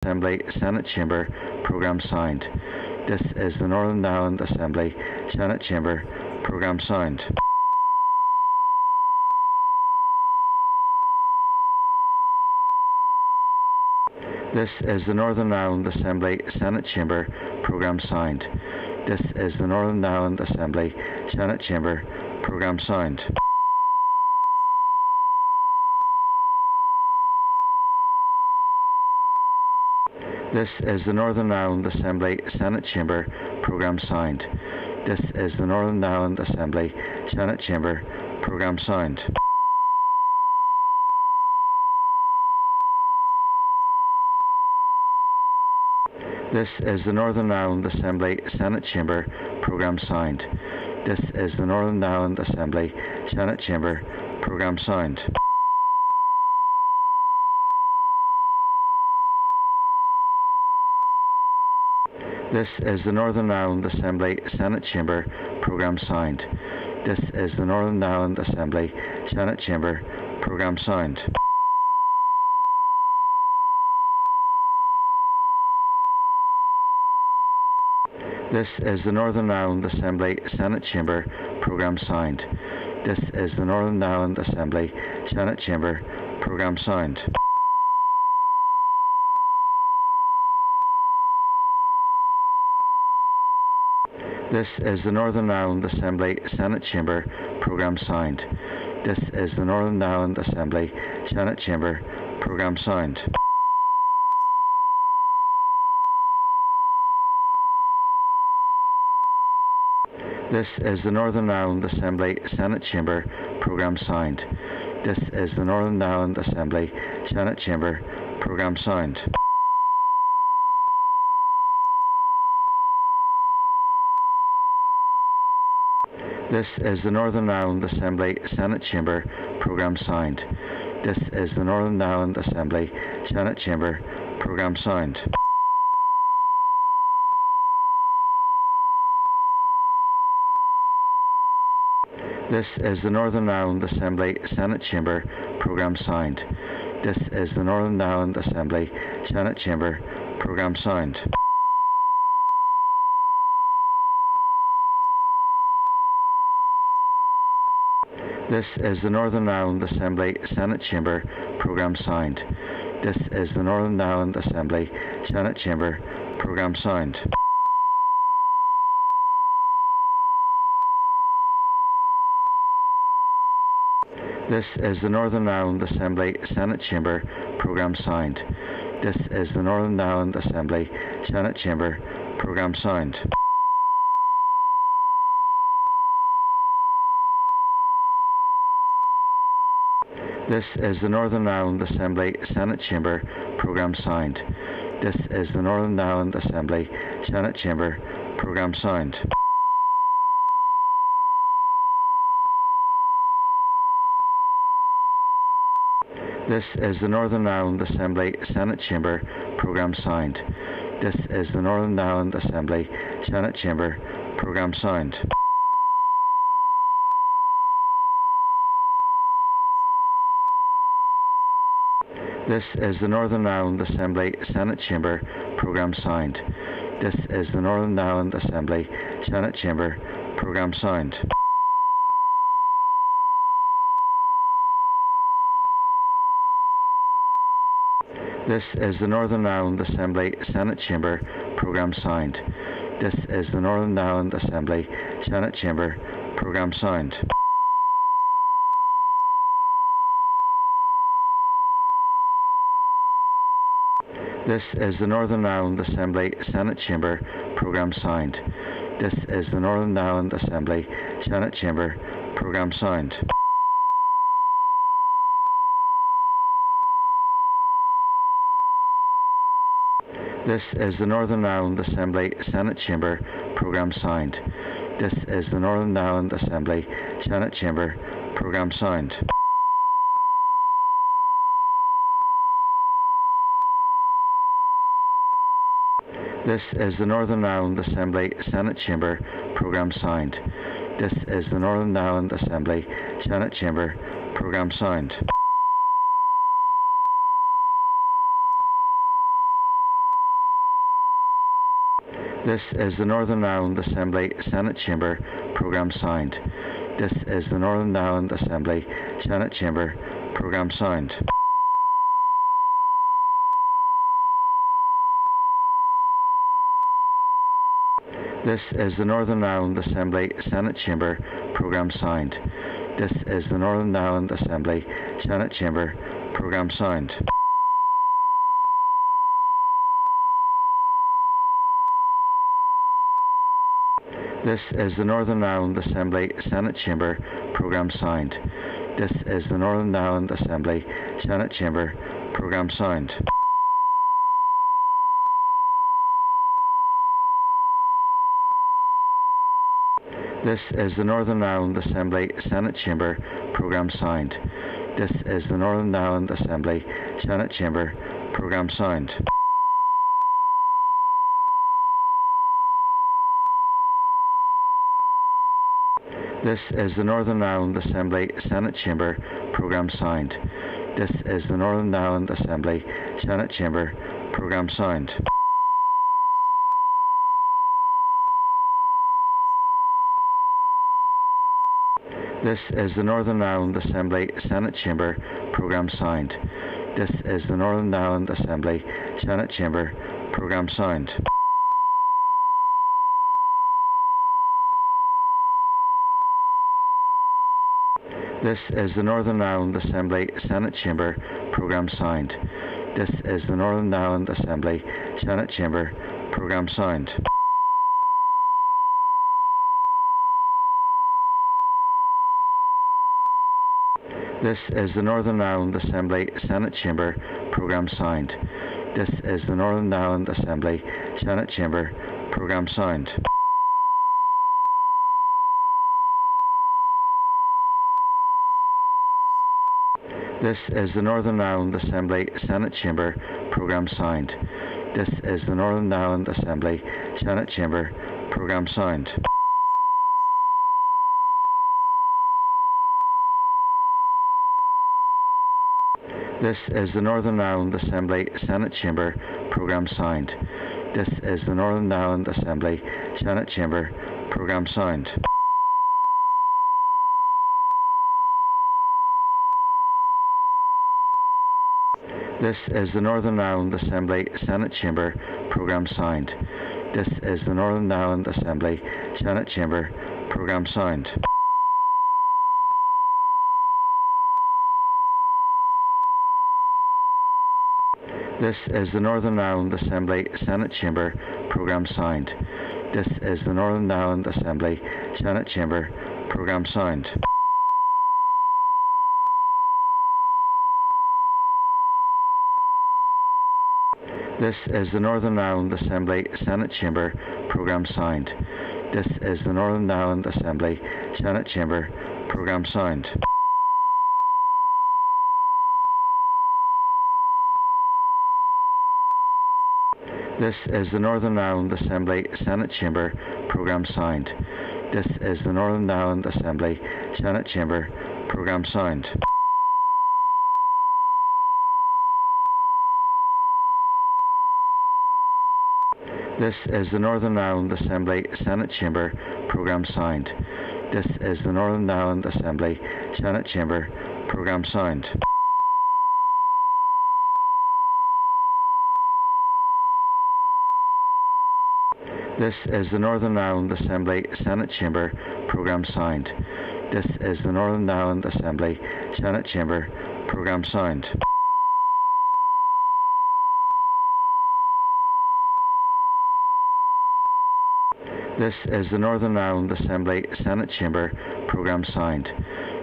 Assembly Senate Chamber Programme Sound. This is the Northern Ireland Assembly Senate Chamber Programme Sound. This is the Northern Ireland Assembly Senate Chamber Programme Sound. This is the Northern Ireland Assembly Senate Chamber Programme Sound. This is the Northern Ireland Assembly Senate Chamber Programme Sound. This is the Northern Ireland Assembly Senate Chamber Programme Sound. This is the Northern Ireland Assembly Senate Chamber Programme Sound. This is the Northern Ireland Assembly Senate Chamber Programme Sound. This is the Northern Ireland Assembly Senate Chamber Programme Sound. This is the Northern Ireland Assembly Senate Chamber Programme Sound. This is the Northern Ireland Assembly Senate Chamber Programme Sound. This is the Northern Ireland Assembly Senate Chamber Programme Sound. This is the Northern Ireland Assembly Senate Chamber Programme Sound. This is the Northern Ireland Assembly Senate Chamber Programme Sound. This is the Northern Ireland Assembly Senate Chamber Programme Sound. This is the Northern Ireland Assembly Senate Chamber Programme Sound. This is the Northern Ireland Assembly Senate Chamber Programme Sound. This is the Northern Ireland Assembly Senate Chamber Programme Sound. This is the Northern Ireland Assembly Senate Chamber Programme Sound. This is the Northern Ireland Assembly Senate Chamber Programme Sound. This is the Northern Ireland Assembly Senate Chamber Programme Sound. This is the Northern Ireland Assembly Senate Chamber Programme Sound. This is the Northern Ireland Assembly Senate Chamber Programme Sound. This is the Northern Ireland Assembly Senate Chamber Programme Sound. This is the Northern Ireland Assembly Senate Chamber Programme Sound. This is the Northern Ireland Assembly Senate Chamber Programme Sound. This is the Northern Ireland Assembly Senate Chamber Programme Sound. This is the Northern Ireland Assembly Senate Chamber Programme Sound. This is the Northern Ireland Assembly Senate Chamber Programme Sound. This is the Northern Ireland Assembly Senate Chamber Programme Sound. This is the Northern Ireland Assembly Senate Chamber Programme Sound. This is the Northern Ireland Assembly Senate Chamber Programme Sound. This is the Northern Ireland Assembly Senate Chamber Programme Sound. This is the Northern Ireland Assembly Senate Chamber Programme Sound. This is the Northern Ireland Assembly Senate Chamber Programme Sound. This is the Northern Ireland Assembly Senate Chamber Programme Sound. This is the Northern Ireland Assembly Senate Chamber Programme Sound. This is the Northern Ireland Assembly Senate Chamber Programme Sound. This is the Northern Ireland Assembly Senate Chamber programme signed. This is the Northern Ireland Assembly Senate Chamber programme signed. This is the Northern Ireland Assembly Senate Chamber programme signed. This is the Northern Ireland Assembly Senate Chamber programme signed. This is the Northern Ireland Assembly Senate Chamber programme signed. This is the Northern Ireland Assembly Senate Chamber programme signed. This is the Northern Ireland Assembly Senate Chamber programme signed. This is the Northern Ireland Assembly Senate Chamber programme signed. This is the Northern Ireland Assembly Senate Chamber programme signed. This is the Northern Ireland Assembly Senate Chamber programme signed. This is the Northern Ireland Assembly Senate Chamber programme signed. This is the Northern Ireland Assembly Senate Chamber programme signed. This is the Northern Ireland Assembly Senate Chamber programme signed. This is the Northern Ireland Assembly Senate Chamber programme signed. This is the Northern Ireland Assembly Senate Chamber programme signed. This is the Northern Ireland Assembly Senate Chamber programme signed. This is the Northern Ireland Assembly Senate Chamber programme signed. This is the Northern Ireland Assembly Senate Chamber programme signed. This is the Northern Ireland Assembly Senate Chamber programme signed. This is the Northern Ireland Assembly Senate Chamber programme signed. This is the Northern Ireland Assembly Senate Chamber programme signed. This is the Northern Ireland Assembly Senate Chamber programme signed. This is the Northern Ireland Assembly Senate Chamber programme signed. This is the Northern Ireland Assembly Senate Chamber programme signed. This is the Northern Ireland Assembly Senate Chamber programme signed. This is the Northern Ireland Assembly Senate Chamber programme signed. This is the Northern Ireland Assembly Senate Chamber programme signed. This is the Northern Ireland Assembly Senate Chamber programme signed. This is the Northern Ireland Assembly Senate Chamber programme signed. This is the Northern Ireland Assembly Senate Chamber programme signed. This is the Northern Ireland Assembly Senate Chamber programme signed. This is the Northern Ireland Assembly Senate Chamber programme signed. This is the Northern Ireland Assembly Senate Chamber programme signed.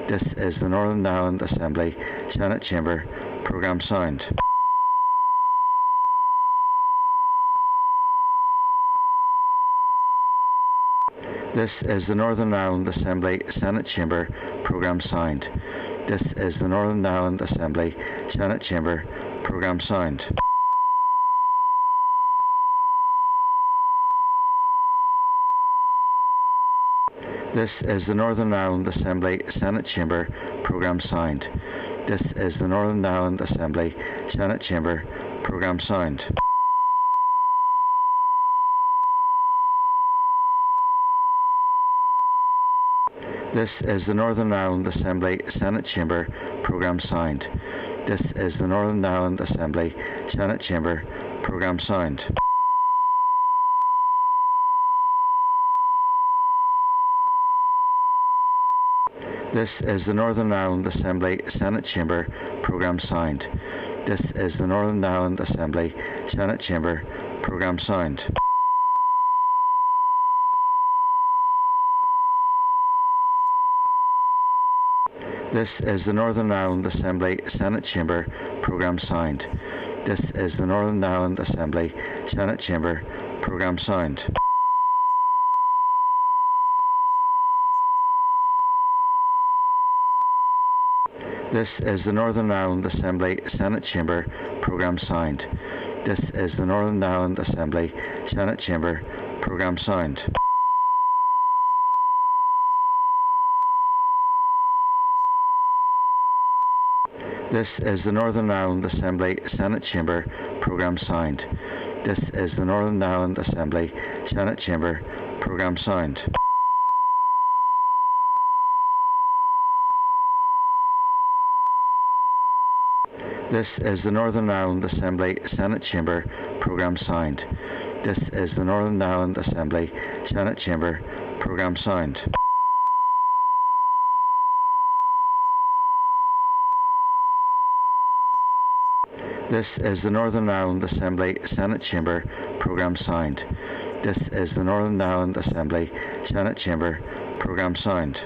This is the Northern Ireland Assembly Senate Chamber programme signed. This is the Northern Ireland Assembly Senate Chamber programme signed. This is the Northern Ireland Assembly Senate Chamber programme signed. This is the Northern Ireland Assembly Senate Chamber programme signed. This is the Northern Ireland Assembly Senate Chamber programme signed. This is the Northern Ireland Assembly Senate Chamber Programme signed. This is the Northern Ireland Assembly Senate Chamber Programme signed. This is the Northern Ireland Assembly Senate Chamber Programme signed. This is the Northern Ireland Assembly Senate Chamber Programme signed. This is the Northern Ireland Assembly Senate Chamber Programme signed. This is the Northern Ireland Assembly Senate Chamber Programme signed. This is the Northern Ireland Assembly Senate Chamber Programme signed. This is the Northern Ireland Assembly Senate Chamber Programme signed. This is the Northern Ireland Assembly Senate Chamber Programme signed. This is the Northern Ireland Assembly Senate Chamber Programme signed. This is the Northern Ireland Assembly Senate Chamber Programme signed. This is the Northern Ireland Assembly Senate Chamber Programme signed. This is the Northern Ireland Assembly Senate Chamber Programme signed. This is the Northern Ireland Assembly Senate Chamber Programme signed.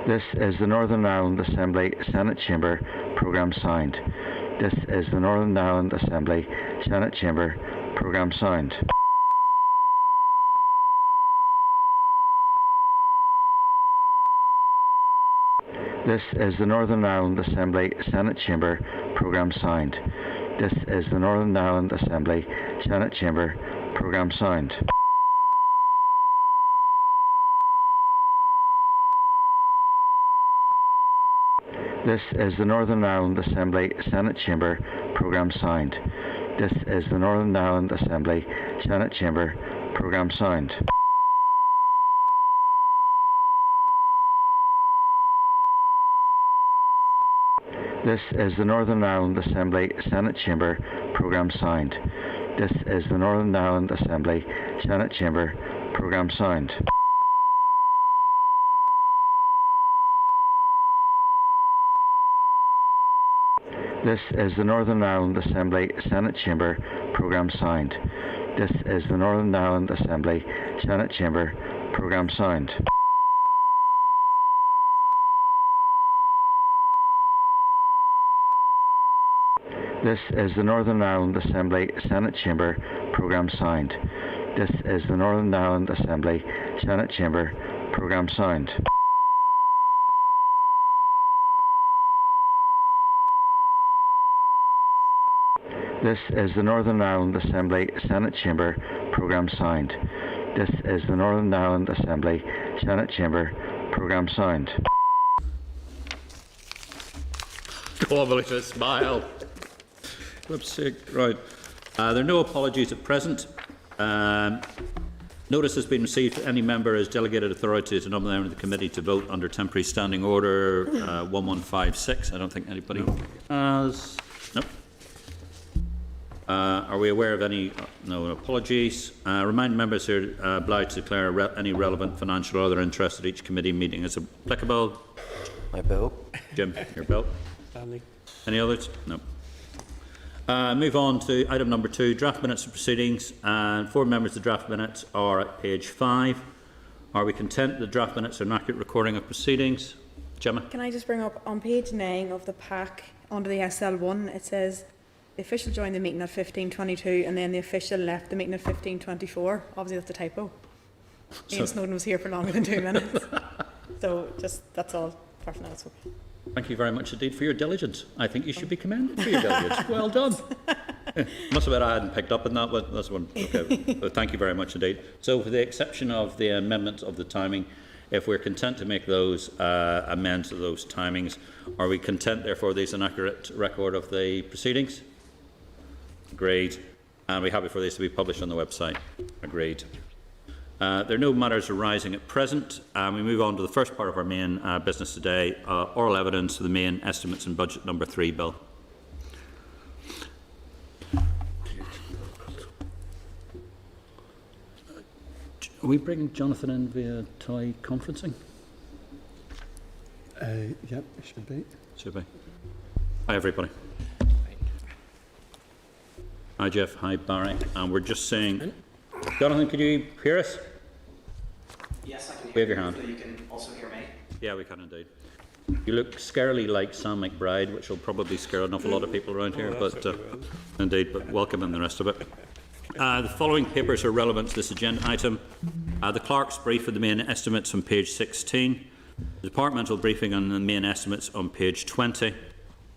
This is the Northern Ireland Assembly Senate Chamber Programme signed. This is the Northern Ireland Assembly Senate Chamber Programme signed. This is the Northern Ireland Assembly Senate Chamber Programme signed. This is the Northern Ireland Assembly Senate Chamber Programme signed. This is the Northern Ireland Assembly Senate Chamber Programme signed. This is the Northern Ireland Assembly Senate Chamber Programme signed. This is the Northern Ireland Assembly Senate Chamber Programme signed. This is the Northern Ireland Assembly Senate Chamber Programme signed. This is the Northern Ireland Assembly Senate Chamber Programme signed. This is the Northern Ireland Assembly Senate Chamber Programme signed. This is the Northern Ireland Assembly Senate Chamber Programme signed. This is the Northern Ireland Assembly Senate Chamber Programme signed. This is the Northern Ireland Assembly Senate Chamber Programme signed. This is the Northern Ireland Assembly Senate Chamber Programme signed. Go on, Melissa, smile. Flip's sake. Right. There are no apologies at present. Notice has been received for any member as delegated authority to nominate member of the committee to vote under Temporary Standing Order 1156. I don't think anybody has. No. Are we aware of any? No apologies. Remind members who are obliged to declare any relevant financial or other interest at each committee meeting as applicable. My bill. Jim, your bill. Stanley. Any others? No. Move on to item number 2, draft minutes of proceedings. And 4 members of the draft minutes are at page 5. Are we content the draft minutes are an accurate recording of proceedings? Gemma? Can I just bring up on page 9 of the pack under the SL1, it says the official joined the meeting at 15:22 and then the official left the meeting at 15:24. Obviously that's a typo. Ian Snowden was here for longer than 2 minutes. So just, that's all. Apart from that, it's okay. Thank you very much indeed for your diligence. I think you should be commended for your diligence. Well done. Must have been I hadn't picked up on that one. That's one. Okay. Well, thank you very much indeed. So, for the exception of the amendment of the timing, if we're content to make those amends to those timings, are we content, therefore, there's an accurate record of the proceedings? Great. And we're happy for these to be published on the website. Agreed. There are no matters arising at present. We move on to the first part of our main business today, oral evidence of the main estimates and budget number 3 bill. Are we bringing Jonathan in via teleconferencing? Yep, it should be. Should be. Hi, everybody. Hi, Jeff. Hi, Barry. And we're just saying, Jonathan, could you hear us? Yes, I can hear Wave your you. hand. So you can also hear me. Yeah, we can indeed. You look scarily like Sam McBride, which will probably scare an awful lot of people around here, but indeed, but welcome and the rest of it. The following papers are relevant to this agenda item. The clerk's brief of the main estimates on page 16, the departmental briefing on the main estimates on page 20,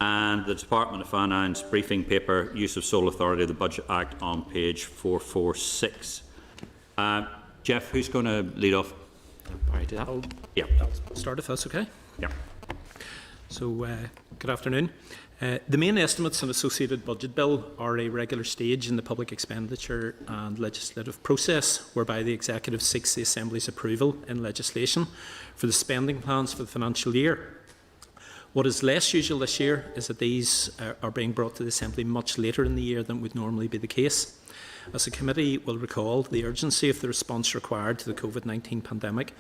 and the Department of Finance briefing paper, Use of Sole Authority of the Budget Act, on page 446. Jeff, who's going to lead off? Barry, do that. Yeah. I'll start if that's okay. Yeah. So, good afternoon. The main estimates and associated budget bill are a regular stage in the public expenditure and legislative process whereby the Executive seeks the Assembly's approval in legislation for the spending plans for the financial year. What is less usual this year is that these are being brought to the Assembly much later in the year than would normally be the case. As the committee will recall, the urgency of the response required to the COVID-19 pandemic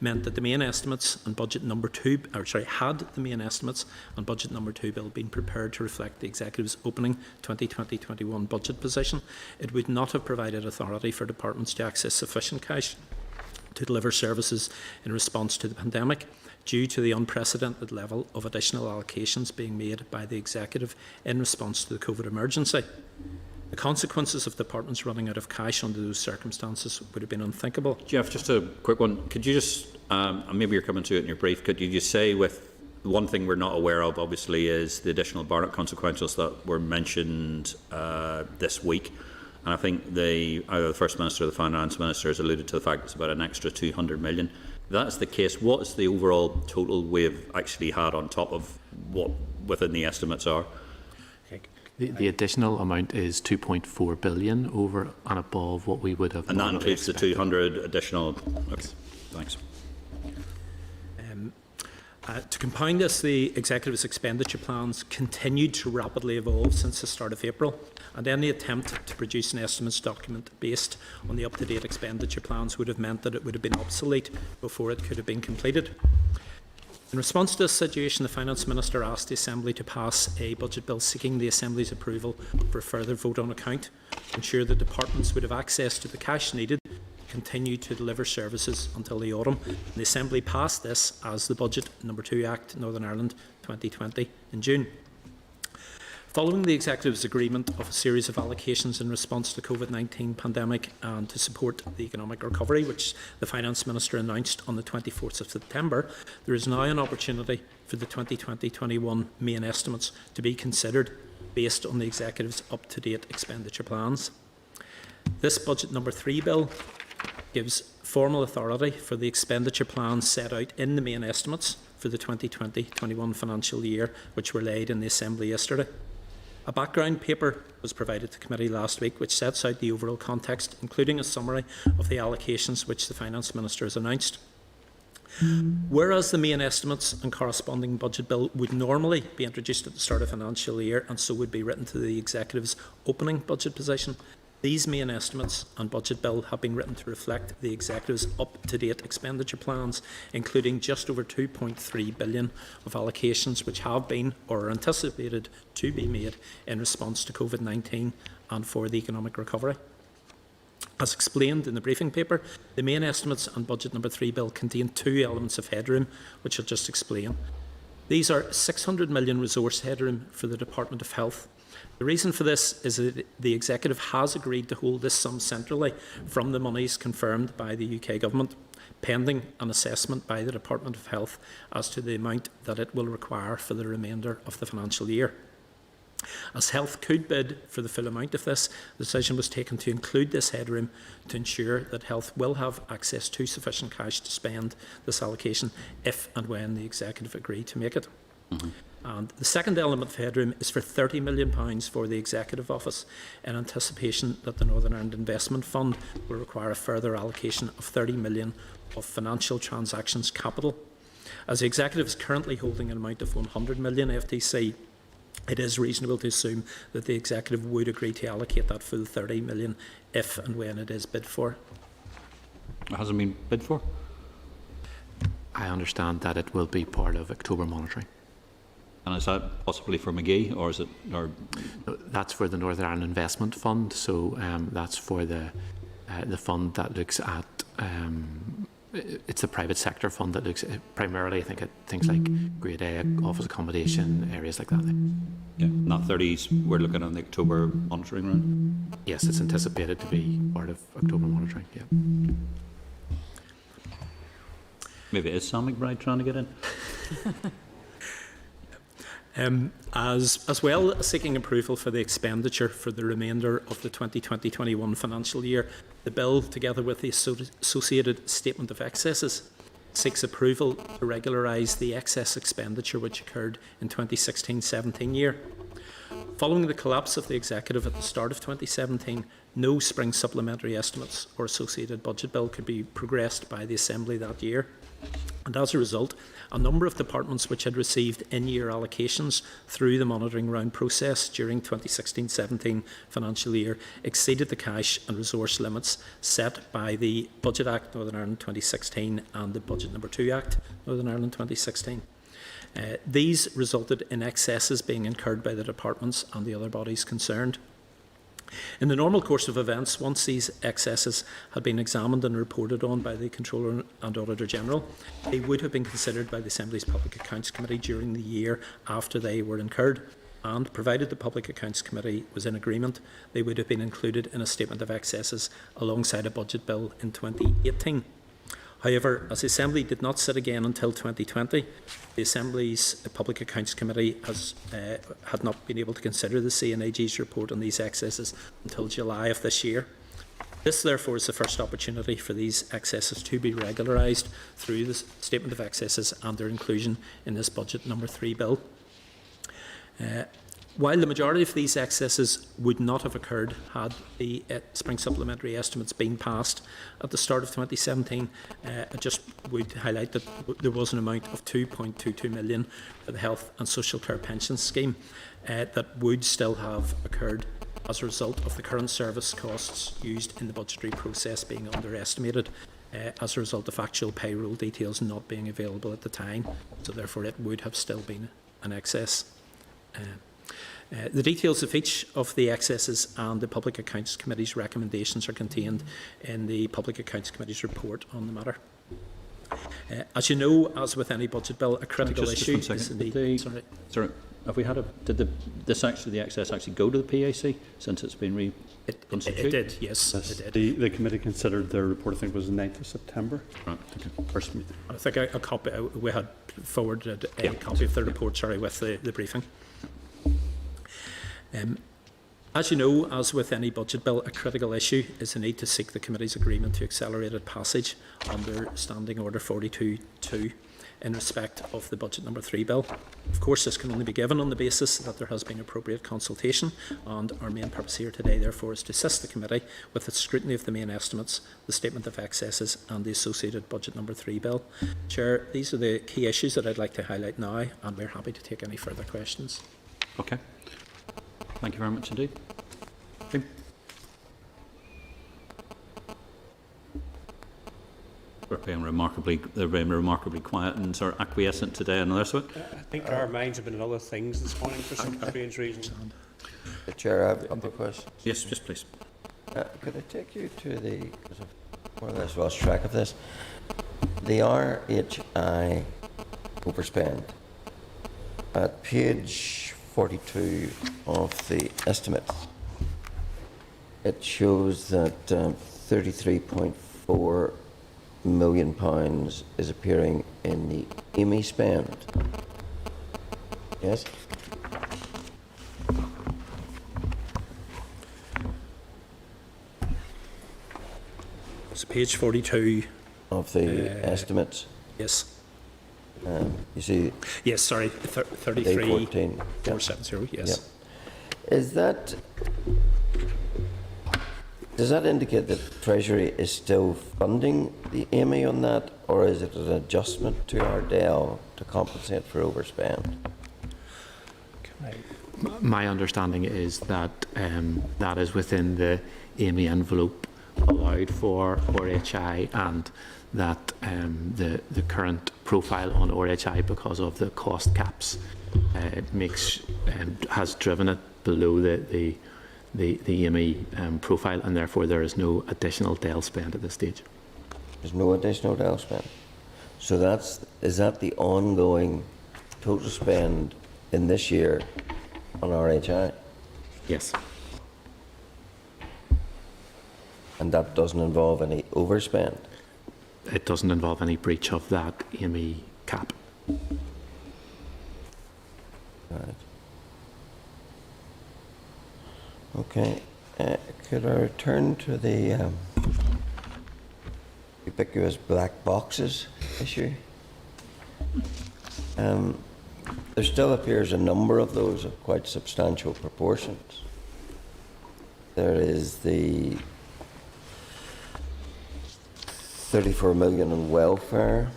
meant that the main estimates and budget number 2, had the main estimates and budget number 2 bill been prepared to reflect the Executive's opening 2020-21 budget position, it would not have provided authority for departments to access sufficient cash to deliver services in response to the pandemic, due to the unprecedented level of additional allocations being made by the Executive in response to the COVID emergency. The consequences of departments running out of cash under those circumstances would have been unthinkable. Jeff, just a quick one. Could you just, maybe you're coming to it in your brief, could you just say, with one thing we're not aware of, obviously, is the additional Barnett consequentials that were mentioned this week. And I think either the First Minister or the Finance Minister has alluded to the fact it's about an extra 200 million. If that's the case, what is the overall total we've actually had on top of what within the estimates are? The additional amount is 2.4 billion over and above what we would have. And that includes expected. the 200 additional. Okay, thanks. To compound this, the Executive's expenditure plans continued to rapidly evolve since the start of April, and any attempt to produce an estimates document based on the up-to-date expenditure plans would have meant that it would have been obsolete before it could have been completed. In response to this situation, the Finance Minister asked the Assembly to pass a budget bill seeking the Assembly's approval for a further vote on account to ensure that departments would have access to the cash needed to continue to deliver services until the autumn. And the Assembly passed this as the Budget No. 2 Act Northern Ireland 2020 in June. Following the Executive's agreement of a series of allocations in response to the COVID-19 pandemic and to support the economic recovery, which the Finance Minister announced on the 24th of September, there is now an opportunity for the 2020-21 main estimates to be considered based on the Executive's up-to-date expenditure plans. This Budget No. 3 bill gives formal authority for the expenditure plans set out in the main estimates for the 2020-21 financial year, which were laid in the Assembly yesterday. A background paper was provided to committee last week which sets out the overall context, including a summary of the allocations which the Finance Minister has announced. Whereas the main estimates and corresponding budget bill would normally be introduced at the start of the financial year and so would be written to the Executive's opening budget position, these main estimates and budget bill have been written to reflect the Executive's up-to-date expenditure plans, including just over 2.3 billion of allocations which have been or are anticipated to be made in response to COVID-19 and for the economic recovery. As explained in the briefing paper, the main estimates and budget No. 3 bill contain two elements of headroom, which I'll just explain. These are 600 million resource headroom for the Department of Health. The reason for this is that the Executive has agreed to hold this sum centrally from the monies confirmed by the UK Government, pending an assessment by the Department of Health as to the amount that it will require for the remainder of the financial year. As Health could bid for the full amount of this, the decision was taken to include this headroom to ensure that Health will have access to sufficient cash to spend this allocation if and when the Executive agree to make it. And the second element of headroom is for £30 million for the Executive Office, in anticipation that the Northern Ireland Investment Fund will require a further allocation of £30 million of financial transactions capital. As the Executive is currently holding an amount of 100 million FTC, it is reasonable to assume that the Executive would agree to allocate that full 30 million if and when it is bid for. It hasn't been bid for? I understand that it will be part of October monitoring. And is that possibly for McGee, or is it, or No, that's for the Northern Ireland Investment Fund, so that's for the fund that looks at, it's the private sector fund that looks at primarily, I think, at things like Grade A, office accommodation, areas like that. yeah, not 30s, we're looking on the October monitoring round? Yes, it's anticipated to be part of October monitoring, yeah. Maybe it is Sam McBride trying to get in? As well as seeking approval for the expenditure for the remainder of the 2020-21 financial year, the bill, together with the associated statement of excesses, seeks approval to regularise the excess expenditure which occurred in 2016-17 year. Following the collapse of the Executive at the start of 2017, no spring supplementary estimates or associated budget bill could be progressed by the Assembly that year. And as a result, a number of departments which had received in-year allocations through the monitoring round process during 2016-17 financial year exceeded the cash and resource limits set by the Budget Act Northern Ireland 2016 and the Budget No. 2 Act Northern Ireland 2016. These resulted in excesses being incurred by the departments and the other bodies concerned. In the normal course of events, once these excesses had been examined and reported on by the Controller and Auditor General, they would have been considered by the Assembly's Public Accounts Committee during the year after they were incurred, and provided the Public Accounts Committee was in agreement, they would have been included in a statement of excesses alongside a budget bill in 2018. However, as the Assembly did not sit again until 2020, the Assembly's Public Accounts Committee had not been able to consider the CNAG's report on these excesses until July of this year. This, therefore, is the first opportunity for these excesses to be regularised through the Statement of Excesses and their inclusion in this Budget No. 3 bill. While the majority of these excesses would not have occurred had the spring supplementary estimates been passed at the start of 2017, I just would highlight that there was an amount of 2.22 million for the Health and Social Care Pension Scheme that would still have occurred as a result of the current service costs used in the budgetary process being underestimated as a result of actual payroll details not being available at the time. So therefore it would have still been an excess. The details of each of the excesses and the Public Accounts Committee's recommendations are contained in the Public Accounts Committee's report on the matter. As you know, as with any budget bill, a critical issue is the need. Sorry, have we had a? Did the excess actually go to the PAC since it's been reconstituted? It did, yes, it did. The committee considered their report, I think it was the 9th of September. Right. Okay. First meeting. I think a copy, we had forwarded a copy of the report, sorry, with the briefing. As you know, as with any budget bill, a critical issue is the need to seek the Committee's agreement to accelerated passage under Standing Order 42.2 in respect of the Budget No. 3 bill. Of course, this can only be given on the basis that there has been appropriate consultation, and our main purpose here today, therefore, is to assist the Committee with its scrutiny of the main estimates, the Statement of Excesses and the associated Budget No. 3 bill. Chair, these are the key issues that I'd like to highlight now, and we're happy to take any further questions. Okay. Thank you very much indeed. Okay. They're being remarkably quiet and sort of acquiescent today and the rest of it. I think our minds have been on other things this morning for some strange reason. Chair, I have a couple of questions. Yes, just please. Could I take you to the, because I've more or less lost track of this, the RHI overspend at page 42 of the estimate. It shows that £33.4 million is appearing in the AMI spend. Yes? So page 42. Of the estimates. Yes. You see, Yes, sorry, 33 A14. 470, yes. Is that, does that indicate that Treasury is still funding the AME on that, or is it an adjustment to Ardell to compensate for overspend? My understanding is that that is within the AME envelope allowed for RHI, and that the current profile on RHI, because of the cost caps, has driven it below the AME profile, and therefore there is no additional DEL spend at this stage. There's no additional DEL spend. So is that the ongoing total spend in this year on RHI? Yes. And that doesn't involve any overspend? It doesn't involve any breach of that AME cap. Right. Okay. Could I return to the ubiquitous black boxes issue? There still appears a number of those of quite substantial proportions. There is the 34 million in welfare,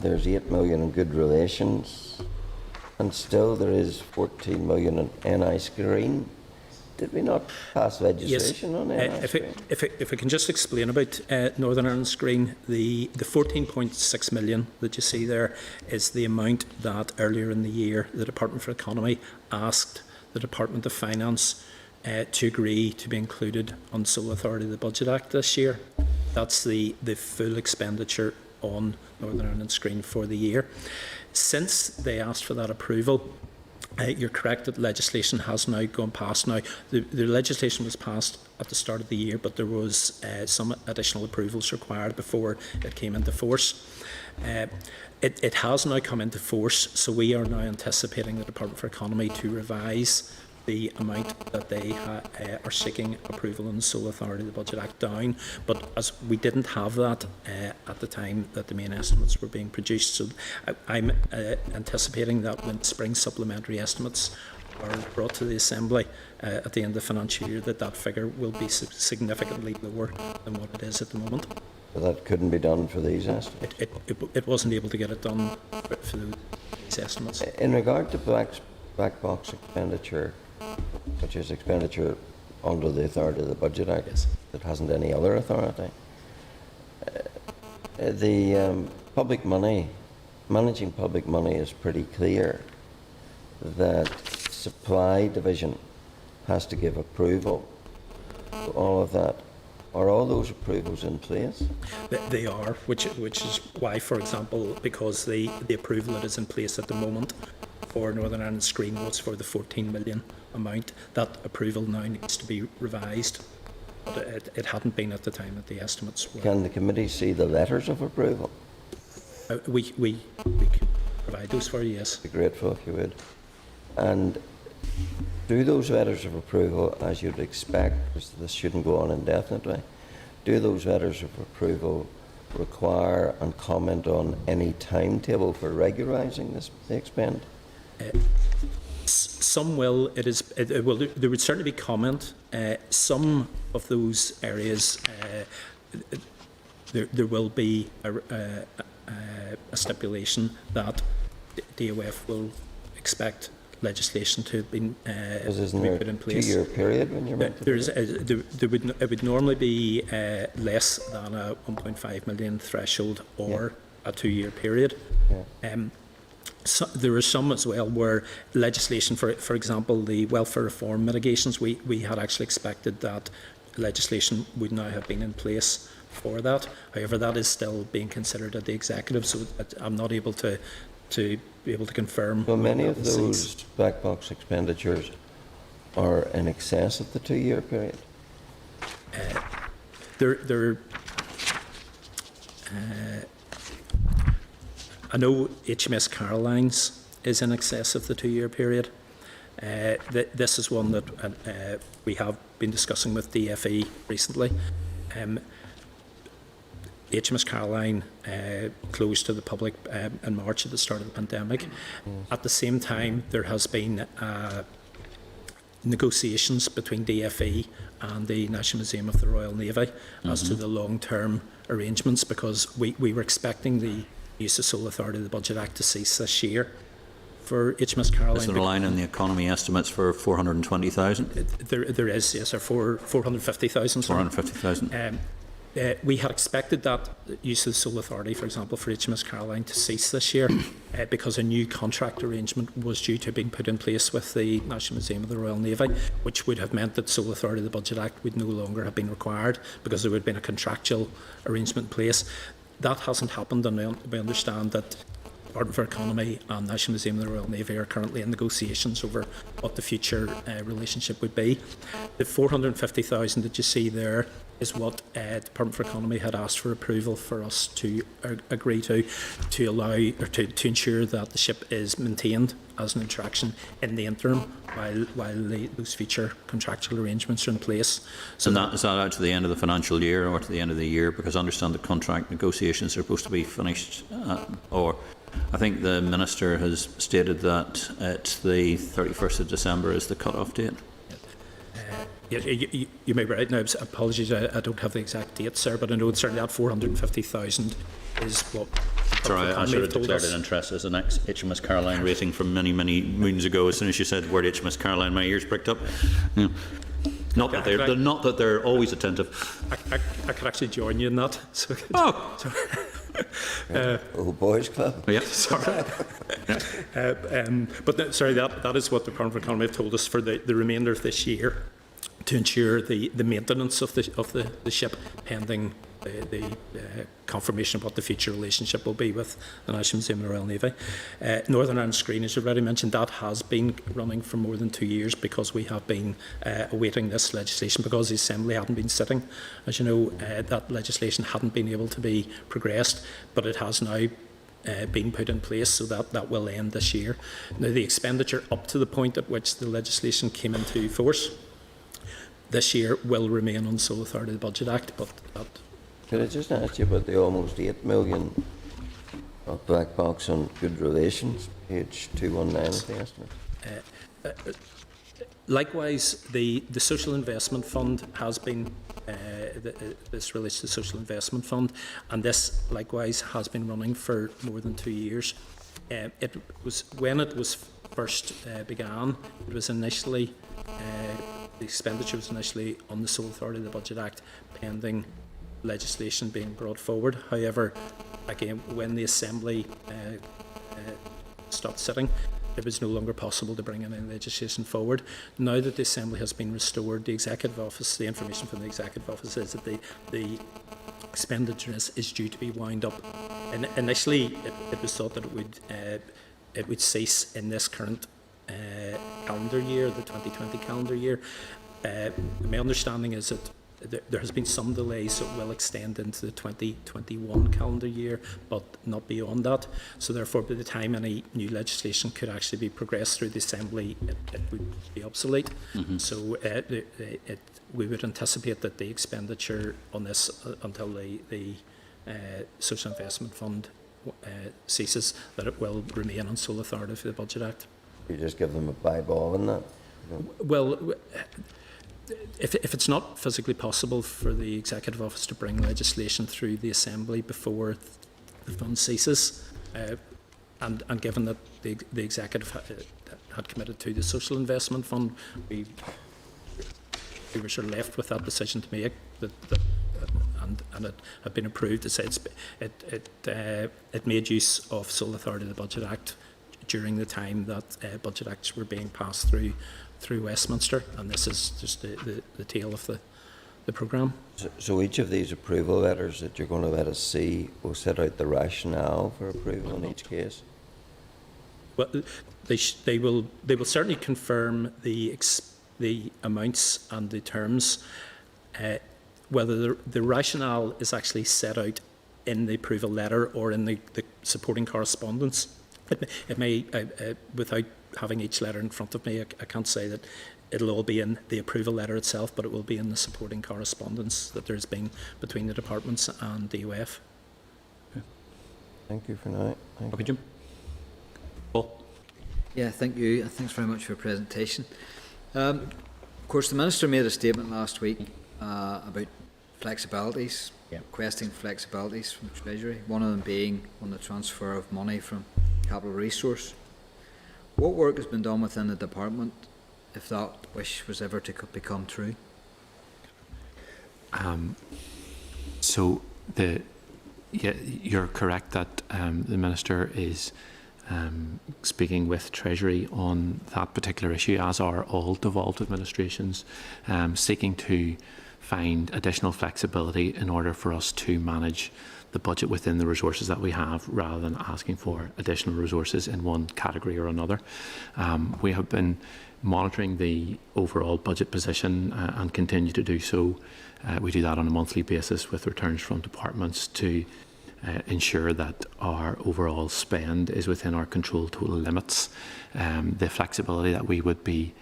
there's 8 million in good relations, and still there is 14 million in NI Screen. Did we not pass legislation on NI Screen? If I can just explain about Northern Ireland Screen, the 14.6 million that you see there is the amount that earlier in the year the Department for Economy asked the Department of Finance to agree to be included on sole authority of the Budget Act this year. That's the full expenditure on Northern Ireland Screen for the year. Since they asked for that approval, you're correct that legislation has now gone past. Now, the legislation was passed at the start of the year, but there was some additional approvals required before it came into force. It has now come into force, so we are now anticipating the Department for Economy to revise the amount that they are seeking approval on the sole authority of the Budget Act down. But as we didn't have that at the time that the main estimates were being produced, so I'm anticipating that when spring supplementary estimates are brought to the Assembly at the end of the financial year, that figure will be significantly lower than what it is at the moment. But that couldn't be done for these estimates? It wasn't able to get it done for these estimates. In regard to black box expenditure, which is expenditure under the authority of the Budget Act, Yes. that hasn't any other authority, the public money, managing public money is pretty clear that supply division has to give approval to all of that. Are all those approvals in place? They are, which is why, for example, because the approval that is in place at the moment for Northern Ireland Screen was for the 14 million amount. That approval now needs to be revised, but it hadn't been at the time that the estimates were. Can the committee see the letters of approval? We can provide those for you, yes. I'd be grateful if you would. And do those letters of approval, as you'd expect, because this shouldn't go on indefinitely, do those letters of approval require and comment on any timetable for regularising this expend? Some will. There would certainly be comment. Some of those areas, there will be a stipulation that DOF will expect legislation to have been put in place. 2-year period when you're meant to do it? It would normally be less than a 1.5 million threshold or a 2-year period. Yeah. So there are some as well where legislation, for example, the welfare reform mitigations, we had actually expected that legislation would now have been in place for that. However, that is still being considered at the executive, so I'm not able to be able to confirm. Well, many of those black box expenditures are in excess of the 2-year period. I know HMS Carolines is in excess of the 2-year period. This is one that we have been discussing with DFE recently. HMS Caroline closed to the public in March at the start of the pandemic. At the same time, there has been negotiations between DFE and the National Museum of the Royal Navy as to the long-term arrangements, because we were expecting the use of Sole Authority of the Budget Act to cease this year for HMS Caroline. Is there a line in the economy estimates for 420,000? There is, yes, or 450,000. 450,000. We had expected that use of the sole authority, for example, for HMS Caroline to cease this year because a new contract arrangement was due to being put in place with the National Museum of the Royal Navy, which would have meant that sole authority of the Budget Act would no longer have been required because there would have been a contractual arrangement in place. That hasn't happened, and we understand that Department for Economy and National Museum of the Royal Navy are currently in negotiations over what the future relationship would be. The 450,000 that you see there is what Department for Economy had asked for approval for us to agree to allow or to ensure that the ship is maintained as an attraction in the interim while those future contractual arrangements are in place. So is that out to the end of the financial year or to the end of the year? Because I understand the contract negotiations are supposed to be finished, or I think the Minister has stated that it's the 31st of December is the cut-off date. You may be right. Now, apologies, I don't have the exact date, sir, but I know certainly that 450,000 is what. Sorry, I should have declared an interest as an ex-HMS Caroline rating from many, many moons ago. As soon as you said the word HMS Caroline, my ears pricked up. Yeah. Not that they're always attentive. I could actually join you in that. So Old Boys Club. Yeah. Sorry. Sorry, that is what the Department of Economy have told us for the remainder of this year, to ensure the maintenance of the ship pending the confirmation of what the future relationship will be with the National Museum of the Royal Navy. Northern Ireland Screen, as you've already mentioned, that has been running for more than 2 years because we have been awaiting this legislation, because the Assembly hadn't been sitting. As you know, that legislation hadn't been able to be progressed, but it has now been put in place, so that will end this year. Now, the expenditure up to the point at which the legislation came into force this year will remain on sole authority of the Budget Act, but that. Could I just ask you about the almost 8 million of black box on good relations, page 219 of the estimate? Likewise, the Social Investment Fund has been, this relates to the Social Investment Fund, and this likewise has been running for more than 2 years. It was, when it was first began, it was initially, the expenditure was initially on the sole authority of the Budget Act pending legislation being brought forward. However, again, when the Assembly stopped sitting, it was no longer possible to bring any legislation forward. Now that the Assembly has been restored, the Executive Office, the information from the Executive Office is that the expenditure is due to be wound up. And initially, it was thought that it would cease in this current calendar year, the 2020 calendar year. My understanding is that there has been some delay, so it will extend into the 2021 calendar year, but not beyond that. So therefore, by the time any new legislation could actually be progressed through the Assembly, it would be obsolete. So we would anticipate that the expenditure on this until the Social Investment Fund ceases, that it will remain on sole authority for the Budget Act. You just give them a buy ball in that? Well, if it's not physically possible for the Executive Office to bring legislation through the Assembly before the fund ceases, and given that the Executive had committed to the Social Investment Fund, we were sort of left with that decision to make, and it had been approved. It made use of sole authority of the Budget Act during the time that Budget Acts were being passed through Westminster, and this is just the tail of the programme. So each of these approval letters that you're going to let us see will set out the rationale for approval in each case? Well, they will certainly confirm the amounts and the terms. Whether the rationale is actually set out in the approval letter or in the supporting correspondence, it may, without having each letter in front of me, I can't say that it'll all be in the approval letter itself, but it will be in the supporting correspondence that there's been between the departments and DOF. Thank you for now. Thank Okay, Jim. Paul? Yeah, thank you. Thanks very much for your presentation. Of course, the Minister made a statement last week about flexibilities, requesting flexibilities from the Treasury, one of them being on the transfer of money from capital resource. What work has been done within the department if that wish was ever to become true? So you're correct that the Minister is speaking with Treasury on that particular issue, as are all devolved administrations, seeking to find additional flexibility in order for us to manage the budget within the resources that we have, rather than asking for additional resources in one category or another. We have been monitoring the overall budget position and continue to do so. We do that on a monthly basis with returns from departments to ensure that our overall spend is within our controlled total limits. The flexibility that we would be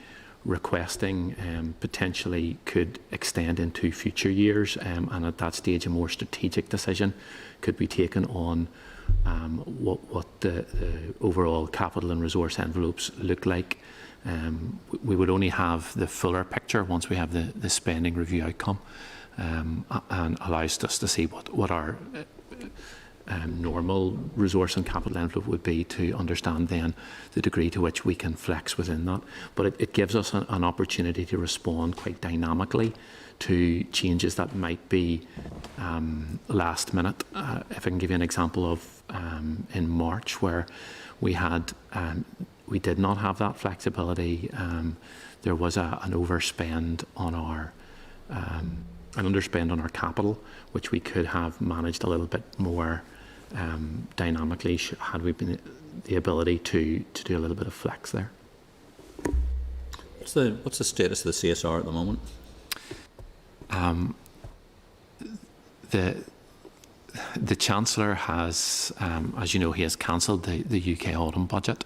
requesting potentially could extend into future years, and at that stage a more strategic decision could be taken on what the overall capital and resource envelopes look like. We would only have the fuller picture once we have the spending review outcome, and allows us to see what our normal resource and capital envelope would be, to understand then the degree to which we can flex within that. But it gives us an opportunity to respond quite dynamically to changes that might be last minute. If I can give you an example of in March, where we did not have that flexibility. There was an overspend on our an underspend on our capital, which we could have managed a little bit more dynamically had we been the ability to do a little bit of flex there. What's the status of the CSR at the moment? The Chancellor has, as you know, he has cancelled the UK autumn budget.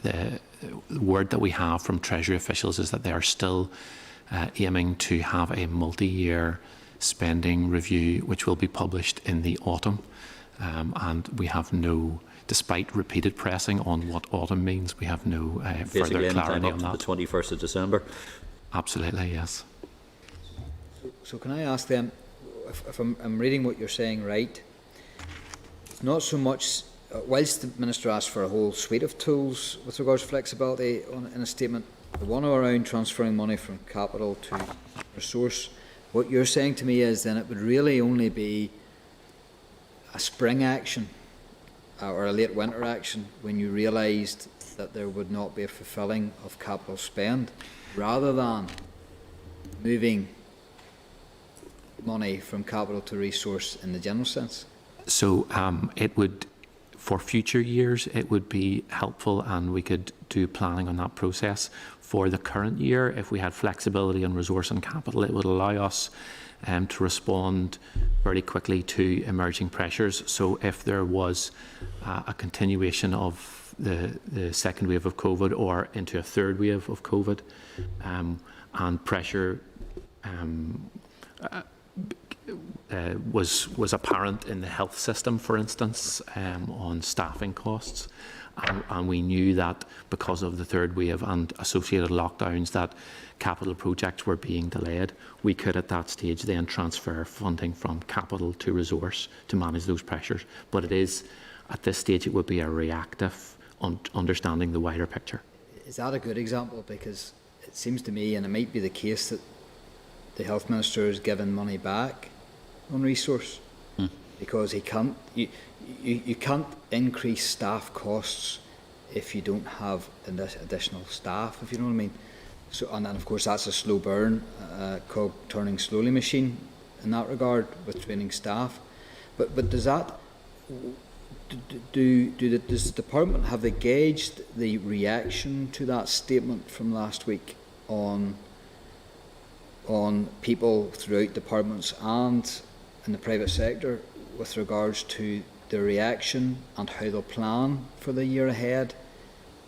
The word that we have from Treasury officials is that they are still aiming to have a multi-year spending review, which will be published in the autumn. And we have no, despite repeated pressing on what autumn means, we have no further clarity on that. The 21st of December. Absolutely, yes. So can I ask them, if I'm reading what you're saying right, not so much, whilst the Minister asked for a whole suite of tools with regards to flexibility in a statement, the one around transferring money from capital to resource, what you're saying to me is then it would really only be a spring action or a late winter action when you realised that there would not be a fulfilling of capital spend, rather than moving money from capital to resource in the general sense. So it would, for future years, it would be helpful, and we could do planning on that process. For the current year, if we had flexibility on resource and capital, it would allow us to respond very quickly to emerging pressures. So if there was a continuation of the second wave of COVID, or into a third wave of COVID, and pressure was apparent in the health system, for instance, on staffing costs, and we knew that because of the third wave and associated lockdowns that capital projects were being delayed, we could at that stage then transfer funding from capital to resource to manage those pressures. But it is, at this stage, it would be a reactive understanding the wider picture. Is that a good example? Because it seems to me, and it might be the case, that the Health Minister is giving money back on resource, because he can't. You can't increase staff costs if you don't have additional staff, if you know what I mean. So, and then of course that's a slow burn, cog turning slowly machine in that regard with training staff. But does that does the department, have they gauged the reaction to that statement from last week on people throughout departments and in the private sector with regards to the reaction and how they'll plan for the year ahead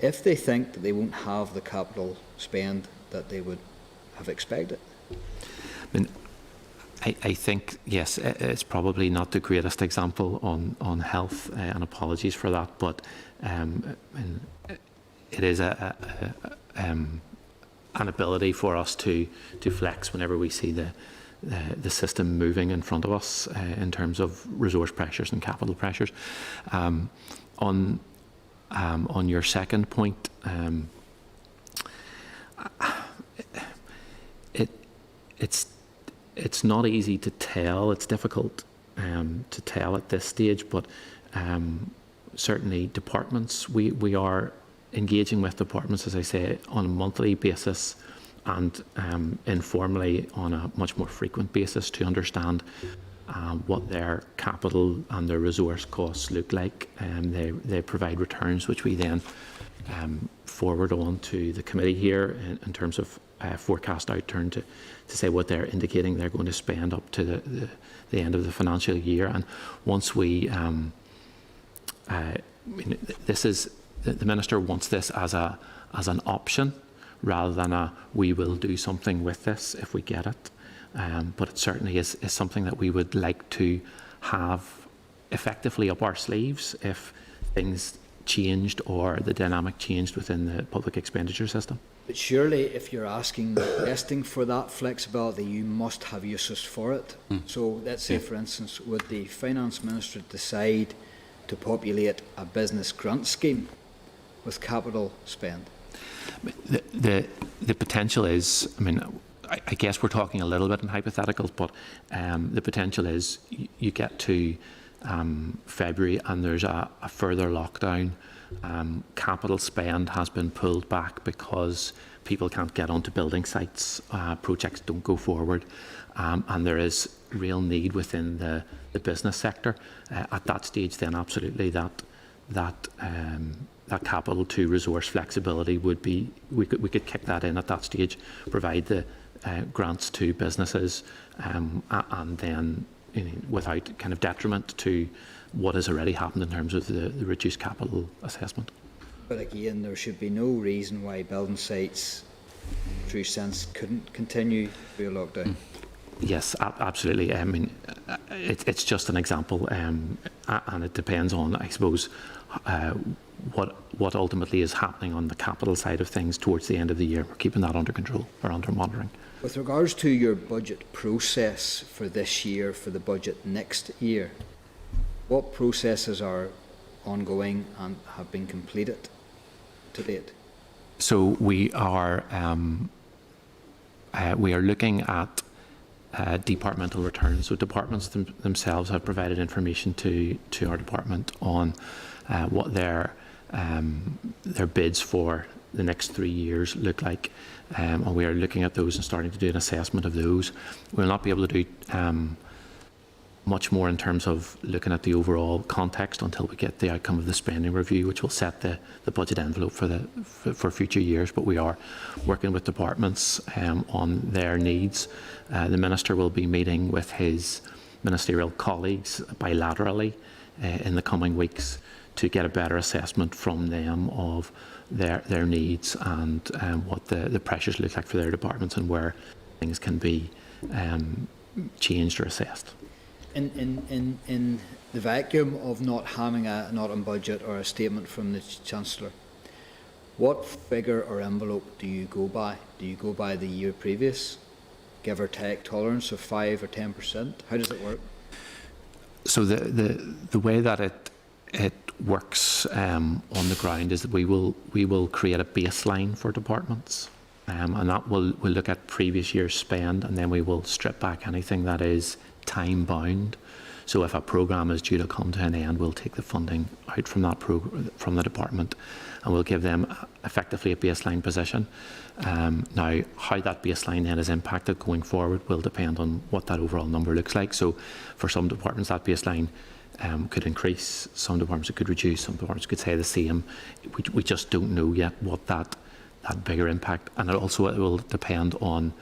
if they think that they won't have the capital spend that they would have expected? I mean, I think, yes, it's probably not the greatest example on health, and apologies for that, but and it is an ability for us to flex whenever we see the system moving in front of us in terms of resource pressures and capital pressures. On your second point, it's not easy to tell. It's difficult to tell at this stage, but certainly departments, we are engaging with departments, as I say, on a monthly basis and informally on a much more frequent basis to understand what their capital and their resource costs look like. They provide returns which we then forward on to the committee here in terms of forecast outturn to say what they're indicating they're going to spend up to the end of the financial year. And once we, this is, the Minister wants this as an option rather than a we will do something with this if we get it. But it certainly is something that we would like to have effectively up our sleeves if things changed or the dynamic changed within the public expenditure system. But surely if you're requesting for that flexibility, you must have uses for it. So let's say, for instance, would the Finance Minister decide to populate a business grant scheme with capital spend? The potential is, I mean, I guess we're talking a little bit in hypotheticals, but the potential is you get to February and there's a further lockdown. Capital spend has been pulled back because people can't get onto building sites, projects don't go forward, and there is real need within the business sector. At that stage, then absolutely that capital to resource flexibility would be, we could kick that in at that stage, provide the grants to businesses, and then without kind of detriment to what has already happened in terms of the reduced capital assessment. But again, there should be no reason why building sites, in true sense, couldn't continue through a lockdown. Yes, absolutely. I mean, it's just an example, and it depends on, I suppose, what ultimately is happening on the capital side of things towards the end of the year. We're keeping that under control or under monitoring. With regards to your budget process for this year, for the budget next year, what processes are ongoing and have been completed to date? So we are looking at departmental returns. So departments themselves have provided information to our department on what their bids for the next 3 years look like, and we are looking at those and starting to do an assessment of those. We'll not be able to do much more in terms of looking at the overall context until we get the outcome of the spending review, which will set the budget envelope for future years. But we are working with departments on their needs. The Minister will be meeting with his ministerial colleagues bilaterally in the coming weeks to get a better assessment from them of their needs and what the pressures look like for their departments and where things can be changed or assessed. In the vacuum of not having an autumn budget or a statement from the Chancellor, what figure or envelope do you go by? Do you go by the year previous, give or take tolerance of 5 or 10%? How does it work? So the way that it works on the ground is that we will create a baseline for departments, and that will look at previous year's spend, and then we will strip back anything that is time bound. So if a programme is due to come to an end, we'll take the funding out from that from the department, and we'll give them effectively a baseline position. Now, how that baseline then is impacted going forward will depend on what that overall number looks like. So for some departments, that baseline could increase, some departments it could reduce, some departments could stay the same. We just don't know yet what that bigger impact, and it will depend on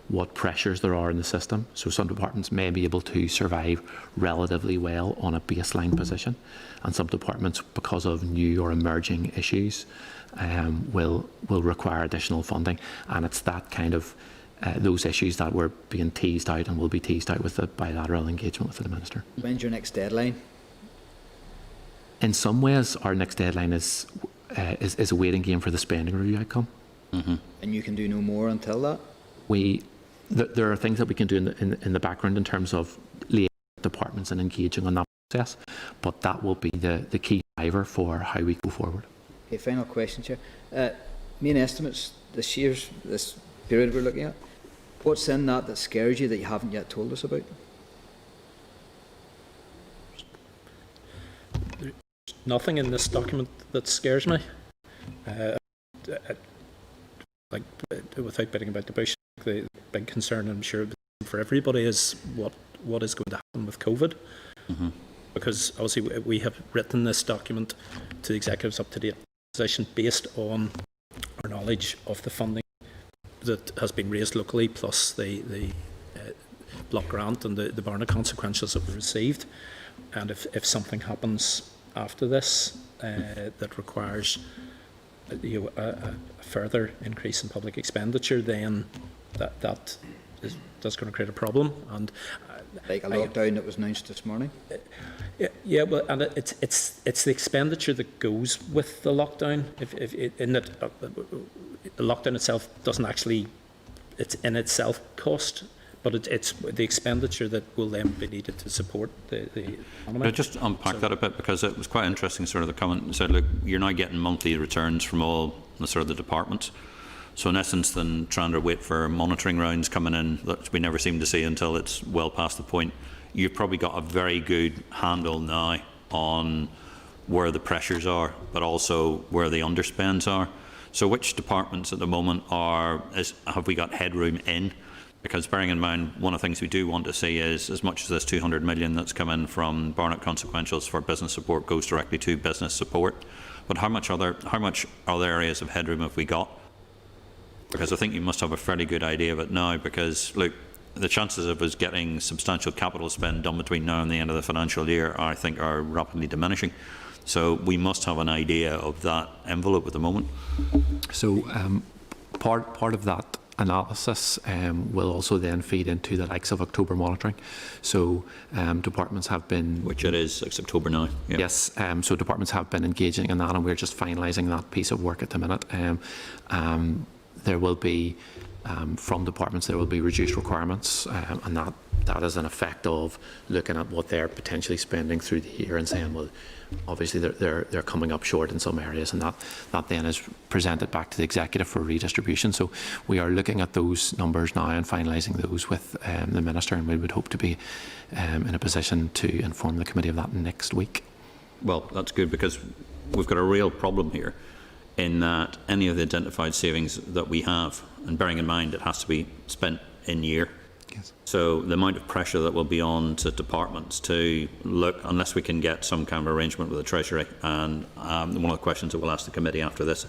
what pressures there are in the system. So some departments may be able to survive relatively well on a baseline position, and some departments, because of new or emerging issues, will require additional funding. And it's that kind of those issues that were being teased out and will be teased out with the bilateral engagement with the Minister. When's your next deadline? In some ways, our next deadline is a waiting game for the spending review outcome. And you can do no more until that? There are things that we can do in the background in terms of liaising with departments and engaging on that process, but that will be the key driver for how we go forward. Okay, final question, Chair. Main estimates this period we're looking at, what's in that scares you that you haven't yet told us about? Nothing in this document that scares me. Without betting about the bush, the big concern, I'm sure, for everybody is what is going to happen with COVID. Because obviously we have written this document to the Executive's up-to-date position based on our knowledge of the funding that has been raised locally, plus the block grant and the Barnett consequentials that we received. And if something happens after this that requires a further increase in public expenditure, then that's going to create a problem. And Like a lockdown that was announced this morning? yeah, well, and it's the expenditure that goes with the lockdown. In that the lockdown itself doesn't actually, it's in itself cost, but it's the expenditure that will then be needed to support the economy. But just unpack that a bit, because it was quite interesting, sort of the comment that said, look, you're now getting monthly returns from all the sort of the departments. So in essence, then trying to wait for monitoring rounds coming in that we never seem to see until it's well past the point, you've probably got a very good handle now on where the pressures are, but also where the underspends are. So which departments at the moment have we got headroom in? Because bearing in mind, one of the things we do want to see is, as much as this 200 million that's come in from Barnett consequentials for business support goes directly to business support, but how much other areas of headroom have we got? Because I think you must have a fairly good idea of it now, because look, the chances of us getting substantial capital spend done between now and the end of the financial year, I think, are rapidly diminishing. So we must have an idea of that envelope at the moment. So part of that analysis will also then feed into the likes of October monitoring. So departments have been... Which it is, it's October now. Yep. Yes, so departments have been engaging in that, and we're just finalising that piece of work at the minute. There will be, from departments, there will be reduced requirements, and that is an effect of looking at what they're potentially spending through the year and saying, well, obviously they're coming up short in some areas, and that then is presented back to the Executive for redistribution. So we are looking at those numbers now and finalising those with the Minister, and we would hope to be in a position to inform the committee of that next week. Well, that's good, because we've got a real problem here in that any of the identified savings that we have, and bearing in mind it has to be spent in year. Yes. So the amount of pressure that will be on to departments to look, unless we can get some kind of arrangement with the Treasury, and one of the questions that we'll ask the committee after this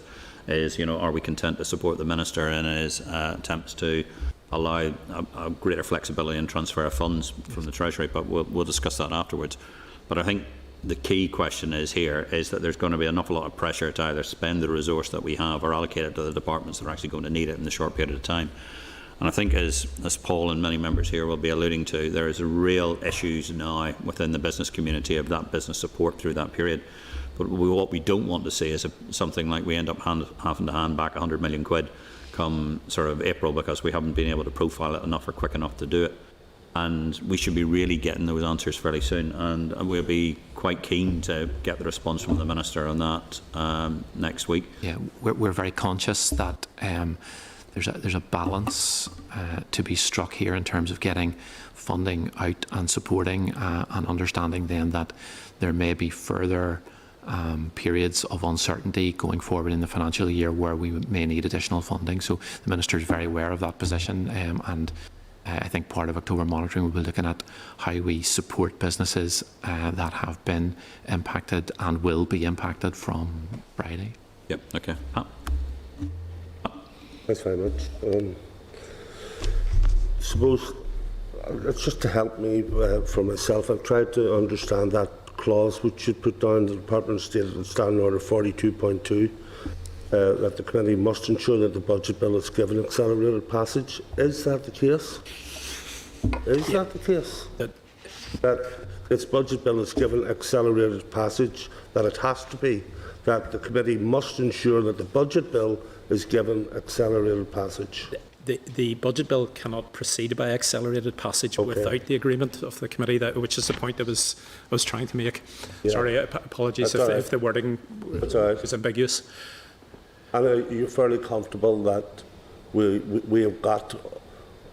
is, are we content to support the Minister in his attempts to allow a greater flexibility in transfer of funds from the Treasury? But we'll discuss that afterwards. But I think the key question is that there's going to be an awful lot of pressure to either spend the resource that we have or allocate it to the departments that are actually going to need it in the short period of time. And I think, as Paul and many members here will be alluding to, there is real issues now within the business community of that business support through that period. But what we don't want to see is something like we end up having to hand back 100 million quid come sort of April because we haven't been able to profile it enough or quick enough to do it. And we should be really getting those answers fairly soon, and we'll be quite keen to get the response from the Minister on that next week. Yeah, we're very conscious that there's a balance to be struck here in terms of getting funding out and supporting and understanding then that there may be further periods of uncertainty going forward in the financial year where we may need additional funding. So the Minister is very aware of that position, and I think part of October monitoring will be looking at how we support businesses that have been impacted and will be impacted from Friday. Yep, okay. Pat? Thanks very much. Suppose it's just to help me for myself. I've tried to understand that clause which should put down the Department of State and Standing Order 42.2. that the committee must ensure that the budget bill is given accelerated passage. Is that the case? Is that the case? That its budget bill is given accelerated passage, that it has to be, that the committee must ensure that the budget bill is given accelerated passage. The budget bill cannot proceed by accelerated passage Okay. without the agreement of the committee, which is the point I was trying to make. Yeah. Sorry, apologies That's all right. if the wording That's all right. was ambiguous. And are you fairly comfortable that we have got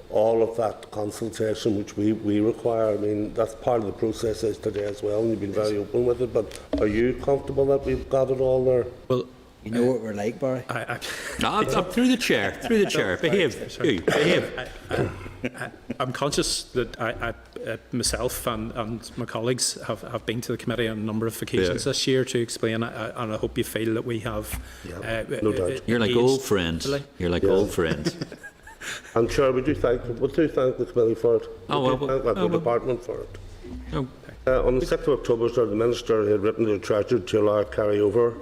all of that consultation which we require? I mean, that's part of the process is today as well, and you've been very open with it, but are you comfortable that we've got it all there? Well, You know what we're like, Barry? Up through the chair, behave, you, behave. I'm conscious that I myself and my colleagues have been to the committee on a number of occasions this year to explain, and I hope you feel that we have. No doubt. You're like old friends. You're like old friends. And Chair, we do thank the committee for it. Oh, We do well, thank the well. department for it. Oh. On the 6th of October, sir, the Minister had written to the Treasury to allow carryover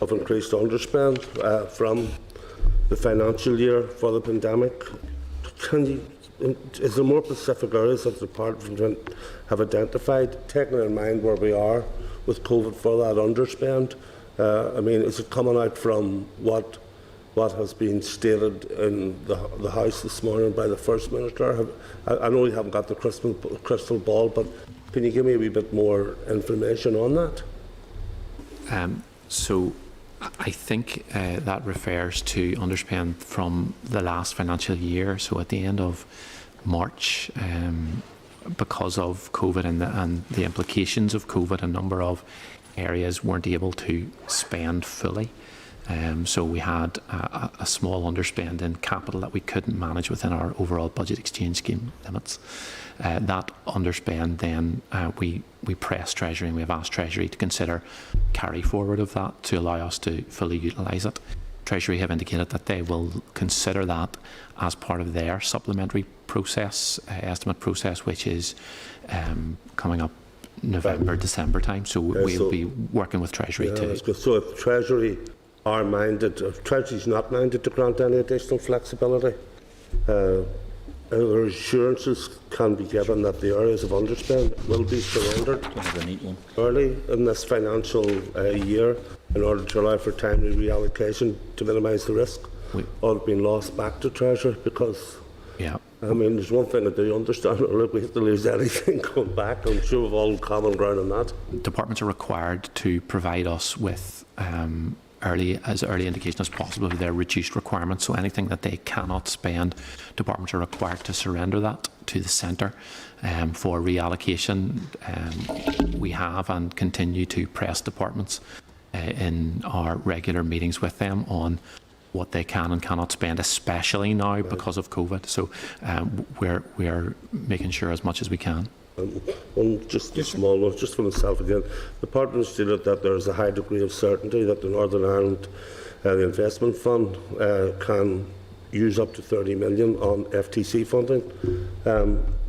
of increased underspend from the financial year for the pandemic. Is there more specific areas that the department have identified, taking in mind where we are with COVID for that underspend? I mean, is it coming out from what has been stated in the House this morning by the First Minister? I know you haven't got the crystal ball, but can you give me a wee bit more information on that? So I think that refers to underspend from the last financial year, so at the end of March, because of COVID and the implications of COVID, a number of areas weren't able to spend fully. So we had a small underspend in capital that we couldn't manage within our overall budget exchange scheme limits. That underspend then we pressed Treasury, and we have asked Treasury to consider carry forward of that to allow us to fully utilise it. Treasury have indicated that they will consider that as part of their supplementary process, estimate process, which is coming up November, December time. So we'll be working with Treasury Yeah, to. that's good. So if Treasury are minded, if Treasury's not minded to grant any additional flexibility, other assurances can be given that the areas of underspend will be surrendered early in this financial year in order to allow for timely reallocation to minimise the risk of being lost back to Treasury. Because I mean, there's one thing that they understand, look, we have to lose anything going back. I'm sure we've all common ground on that. Departments are required to provide us with as early indication as possible of their reduced requirements. So anything that they cannot spend, departments are required to surrender that to the centre for reallocation. We have and continue to press departments in our regular meetings with them on what they can and cannot spend, especially now because of COVID. So we are making sure as much as we can. One just a small one, just for myself again. The Department stated that there is a high degree of certainty that the Northern Ireland the Investment Fund can use up to 30 million on FTC funding.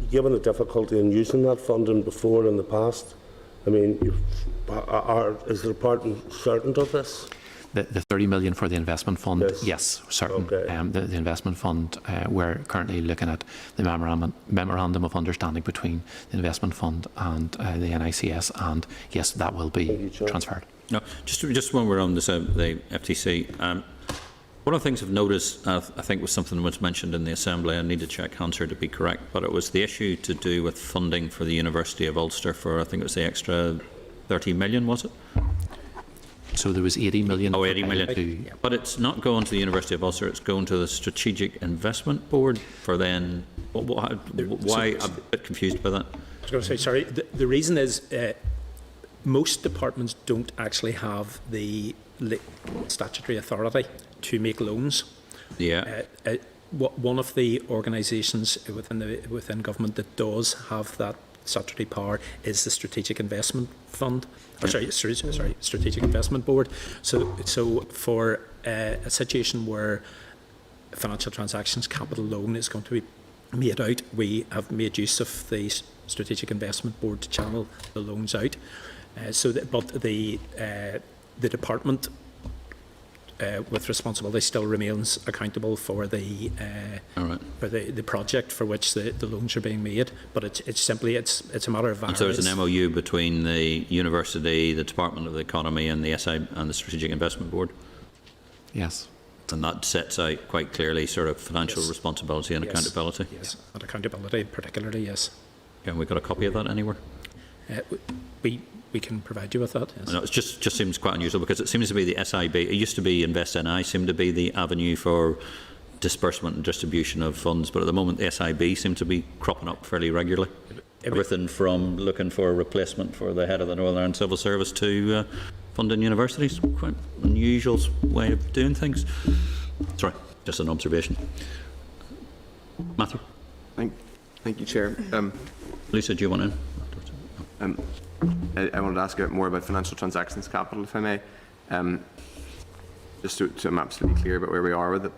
Given the difficulty in using that funding before in the past, I mean, is the Department certain of this? The 30 million for the investment fund, yes certain. Okay. The investment fund, we're currently looking at the memorandum of understanding between the investment fund and the NICS, and yes, that will be transferred. No, just when we're on this, the FTC, one of the things I've noticed, I think was something that was mentioned in the Assembly, I need to check Hansard to be correct, but it was the issue to do with funding for the University of Ulster for, I think it was the extra 30 million, was it? So there was 80 million. Oh, 80 million. But it's not going to the University of Ulster, it's going to the Strategic Investment Board for then, why, I'm a bit confused by that. I was going to say, sorry, the reason is most departments don't actually have the statutory authority to make loans. Yeah. One of the organisations within government that does have that statutory power is the Strategic Investment Fund, or Strategic Investment Board. So for a situation where financial transactions capital loan is going to be made out, we have made use of the Strategic Investment Board to channel the loans out. But the department with responsibility, still remains accountable for the All right. for the project for which the loans are being made. But it's simply it's a matter of And so there's an MOU between the university, the Department of the Economy, and the SI and the Strategic Investment Board, Yes. and that sets out quite clearly sort of financial Yes. responsibility and Yes. accountability. Yes, and accountability particularly. Yes, And we got a copy of that anywhere? we can provide you with that. Yes. I know, it just seems quite unusual because it seems to be the SIB. It used to be Invest NI, seemed to be the avenue for disbursement and distribution of funds, but at the moment the SIB seem to be cropping up fairly regularly. Everything from looking for a replacement for the head of the Northern Ireland Civil Service to funding universities. Quite unusual way of doing things. Sorry, just an observation. Matthew? Thank you, Chair. Lisa, do you want in? I wanted to ask a bit more about financial transactions capital, if I may. Just so I'm absolutely clear about where we are with it.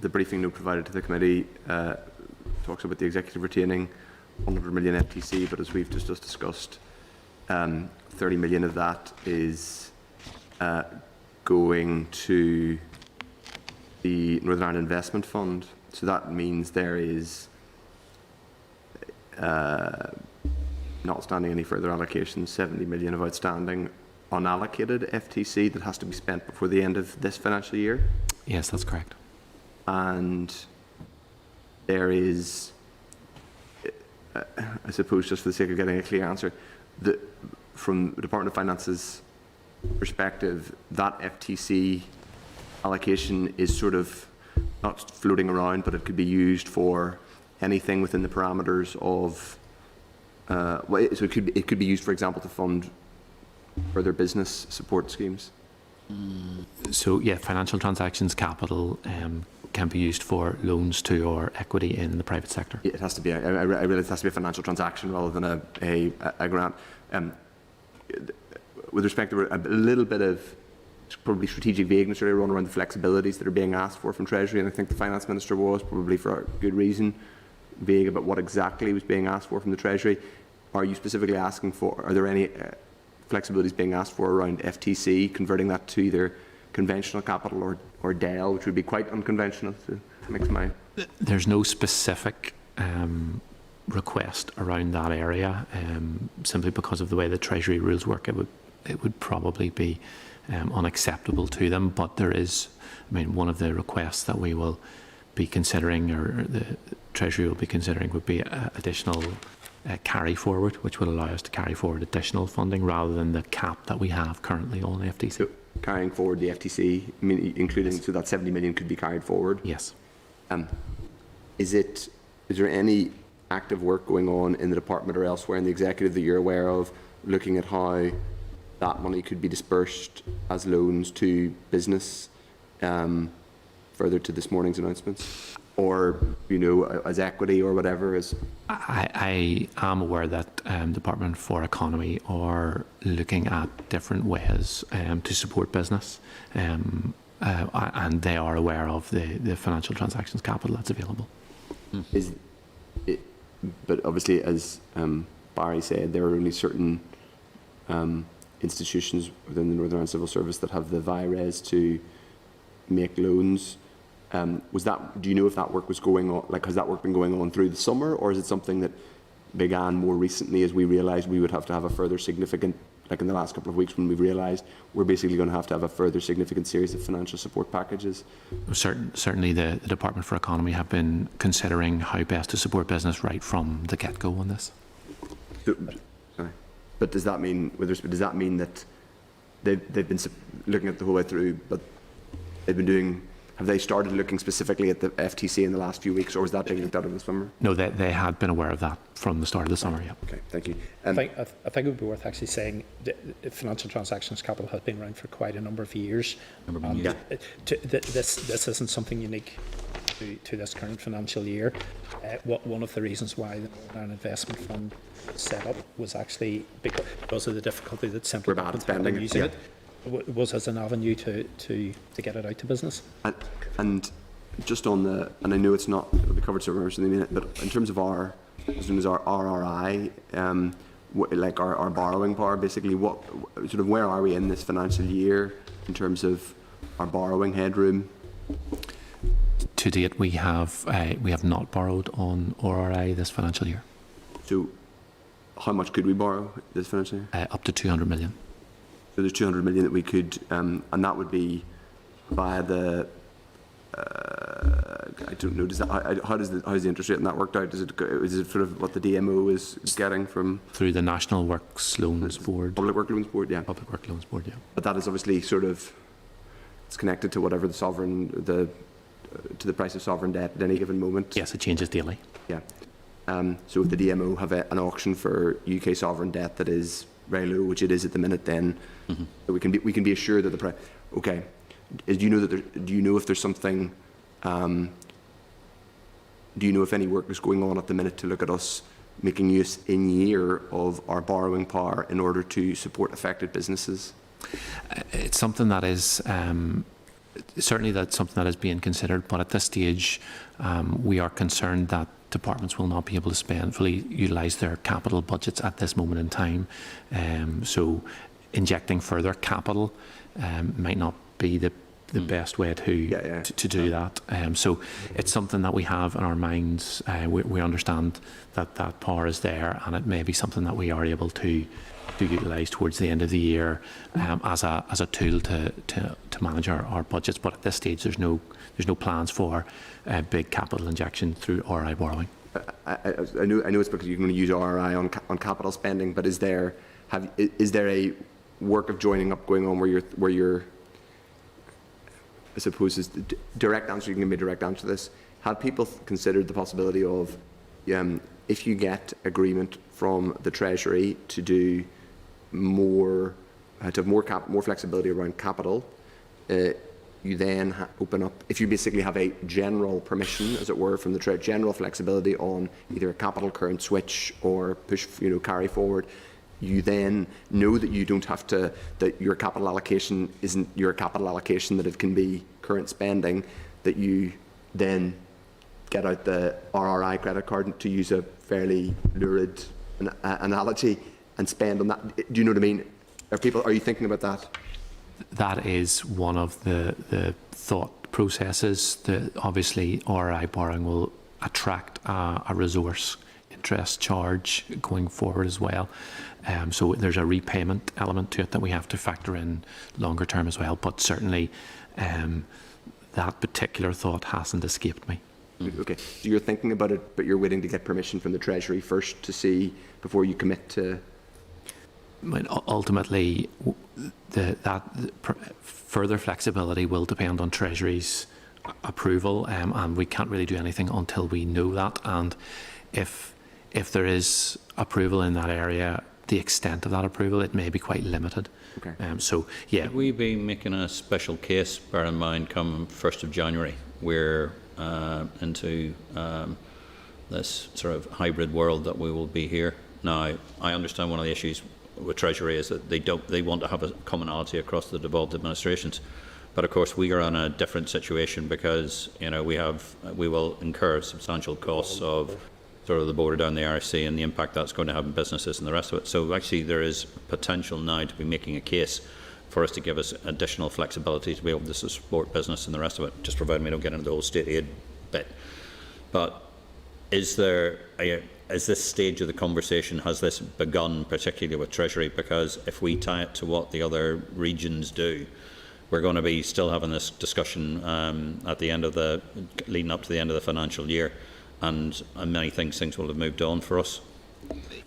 The briefing note provided to the committee talks about the executive retaining 100 million FTC, but as we've just discussed, 30 million of that is going to the Northern Ireland Investment Fund. So that means there is, notwithstanding any further allocations, 70 million of outstanding unallocated FTC that has to be spent before the end of this financial year. Yes, that's correct. And there is, I suppose, just for the sake of getting a clear answer, from the Department of Finance's perspective, that FTC allocation is sort of not floating around, but it could be used for anything within the parameters of, so it could be used, for example, to fund further business support schemes. So yeah, financial transactions capital can be used for loans to or equity in the private sector. It has to be. I realize it has to be a financial transaction rather than a grant. With respect to a little bit of probably strategic vagueness earlier on around the flexibilities that are being asked for from Treasury, and I think the Finance Minister was probably for a good reason vague about what exactly was being asked for from the Treasury. Are you specifically asking for? Are there any flexibilities being asked for around FTC, converting that to either conventional capital or DEL, which would be quite unconventional to mix my... There's no specific request around that area, simply because of the way the Treasury rules work. It would probably be unacceptable to them, but there is, I mean, one of the requests that we will be considering, or the Treasury will be considering, would be additional carry forward, which would allow us to carry forward additional funding rather than the cap that we have currently on FTC. So carrying forward the FTC, I mean, including, so that 70 million could be carried forward? Yes. Is there any active work going on in the department or elsewhere in the executive that you're aware of, looking at how that money could be dispersed as loans to business, further to this morning's announcements, or, you know, as equity or whatever? I am aware that Department for Economy are looking at different ways to support business, and they are aware of the financial transactions capital that's available. But obviously, as Barry said, there are only certain institutions within the Northern Ireland Civil Service that have the VIRES to make loans. Do you know if that work was going on, like, has that work been going on through the summer, or is it something that began more recently as we realised we would have to have a further significant, like in the last couple of weeks when we realised we're basically going to have a further significant series of financial support packages? Certainly the Department for Economy have been considering how best to support business right from the get-go on this. But does that mean, that they've been looking at the whole way through, but have they started looking specifically at the FTC in the last few weeks, or was that being looked at in the summer? No, they had been aware of that from the start of the summer, yeah. Okay, thank you. I think it would be worth actually saying that financial transactions capital has been around for quite a number of years. This isn't something unique to this current financial year. One of the reasons why the Northern Ireland Investment Fund was set up was actually because of the difficulty that simply spending using it. Was as an avenue to get it out to business. And just on and I know it'll be covered somewhere in a minute, but in terms of our RRI, like our borrowing power, basically, what sort of, where are we in this financial year in terms of our borrowing headroom? To date, we have not borrowed on ORI this financial year. So how much could we borrow this financial year? Up to 200 million. So there's 200 million that we could, and that would be via the, I don't know, how's the interest rate on that worked out? Is it sort of what the DMO is getting from? Through the National Works Loans Board. Public Work Loans Board, yeah. Public Work Loans Board, yeah. But that is obviously sort of, it's connected to whatever to the price of sovereign debt at any given moment. Yes, it changes daily. Yeah. So if the DMO have an auction for UK sovereign debt that is very low, which it is at the minute, then we can be assured that the price. Okay. Do you know if there's something? Do you know if any work is going on at the minute to look at us making use in year of our borrowing power in order to support affected businesses? It's something that is certainly that's something that is being considered, but at this stage, we are concerned that departments will not be able to fully utilise their capital budgets at this moment in time. So injecting further capital might not be the best way to do that. So it's something that we have in our minds. We understand that power is there, and it may be something that we are able to utilise towards the end of the year as a tool to manage our budgets. But at this stage, there's no plans for big capital injection through RI borrowing. I know it's because you're going to use RI on capital spending, but is there a work of joining up going on where you're I suppose is the direct answer, you can give me a direct answer to this. Have people considered the possibility of, if you get agreement from the Treasury to do more, to have more flexibility around capital, you then open up, if you basically have a general permission, as it were, from the general flexibility on either a capital current switch or push, carry forward, you then know that you don't have to, that your capital allocation isn't your capital allocation, that it can be current spending, that you then get out the RRI credit card, to use a fairly lurid analogy, and spend on that. Do you know what I mean? Are you thinking about that? That is one of the thought processes. Obviously, RRI borrowing will attract a resource interest charge going forward as well. So there's a repayment element to it that we have to factor in longer term as well. But certainly that particular thought hasn't escaped me. Okay, so you're thinking about it, but you're waiting to get permission from the Treasury first to see before you commit to. I mean, ultimately, further flexibility will depend on Treasury's approval, and we can't really do anything until we know that. And if there is approval in that area, the extent of that approval, it may be quite limited. Okay. So, yeah. Would we be making a special case, bear in mind, come 1st of January, we're into this sort of hybrid world that we will be here. Now, I understand one of the issues with Treasury is that they want to have a commonality across the devolved administrations. But of course, we are in a different situation because we will incur substantial costs of sort of the border down the RFC and the impact that's going to have on businesses and the rest of it. So actually, there is potential now to be making a case for us to give us additional flexibility to be able to support business and the rest of it, just provided we don't get into the whole state aid bit. But is this stage of the conversation, has this begun, particularly with Treasury? Because if we tie it to what the other regions do, we're going to be still having this discussion at the end of leading up to the end of the financial year, and many things will have moved on for us.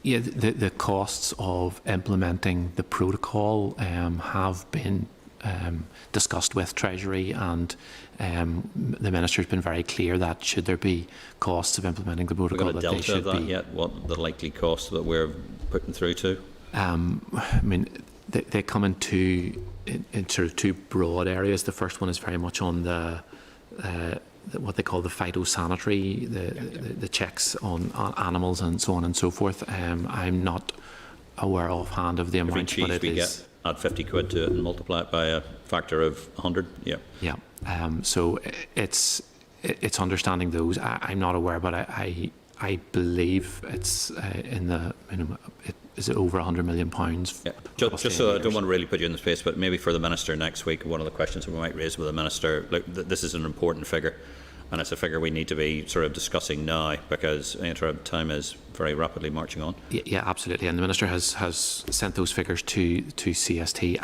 Yeah, the costs of implementing the protocol have been discussed with Treasury, and the Minister's been very clear that should there be costs of implementing the protocol, We've got a delta of that yet? What the likely costs that we're putting through to? I mean, they come in sort of two broad areas. The first one is very much on the what they call the phytosanitary, the checks on animals and so on and so forth. I'm not aware offhand of the amount, every cheese but we get, add 50 quid to it and multiply it by a factor of 100. Yeah. Yeah. So it's understanding those. I'm not aware, but I believe it's in the is it over £100 million? Yeah. Just so I don't want to really put you in the space, but maybe for the Minister next week, one of the questions that we might raise with the Minister, look, this is an important figure, and it's a figure we need to be sort of discussing now, because time is very rapidly marching on. Yeah, absolutely. And the Minister has sent those figures to CST.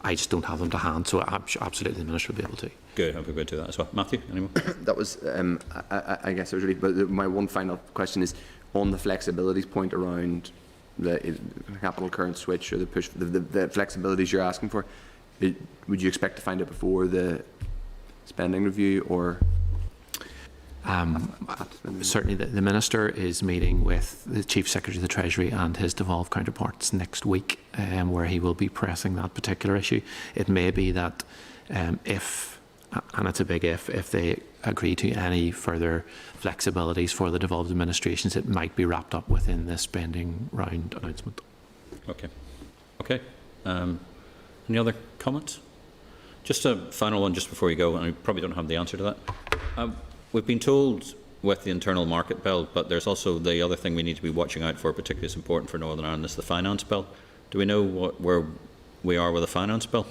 I just don't have them to hand, so absolutely the Minister will be able to. Good, I'll go to that as well. Matthew, any more? That was, I guess it was really, but my one final question is on the flexibilities point around the capital current switch or the push, the flexibilities you're asking for. Would you expect to find it before the spending review, or? Certainly the Minister is meeting with the Chief Secretary of the Treasury and his devolved counterparts next week, where he will be pressing that particular issue. It may be that if, and it's a big if they agree to any further flexibilities for the devolved administrations, it might be wrapped up within this spending round announcement. Okay. Okay. Any other comments? Just a final one just before you go, and I probably don't have the answer to that. We've been told with the internal market bill, but there's also the other thing we need to be watching out for, particularly it's important for Northern Ireland, is the finance bill. Do we know where we are with the finance bill?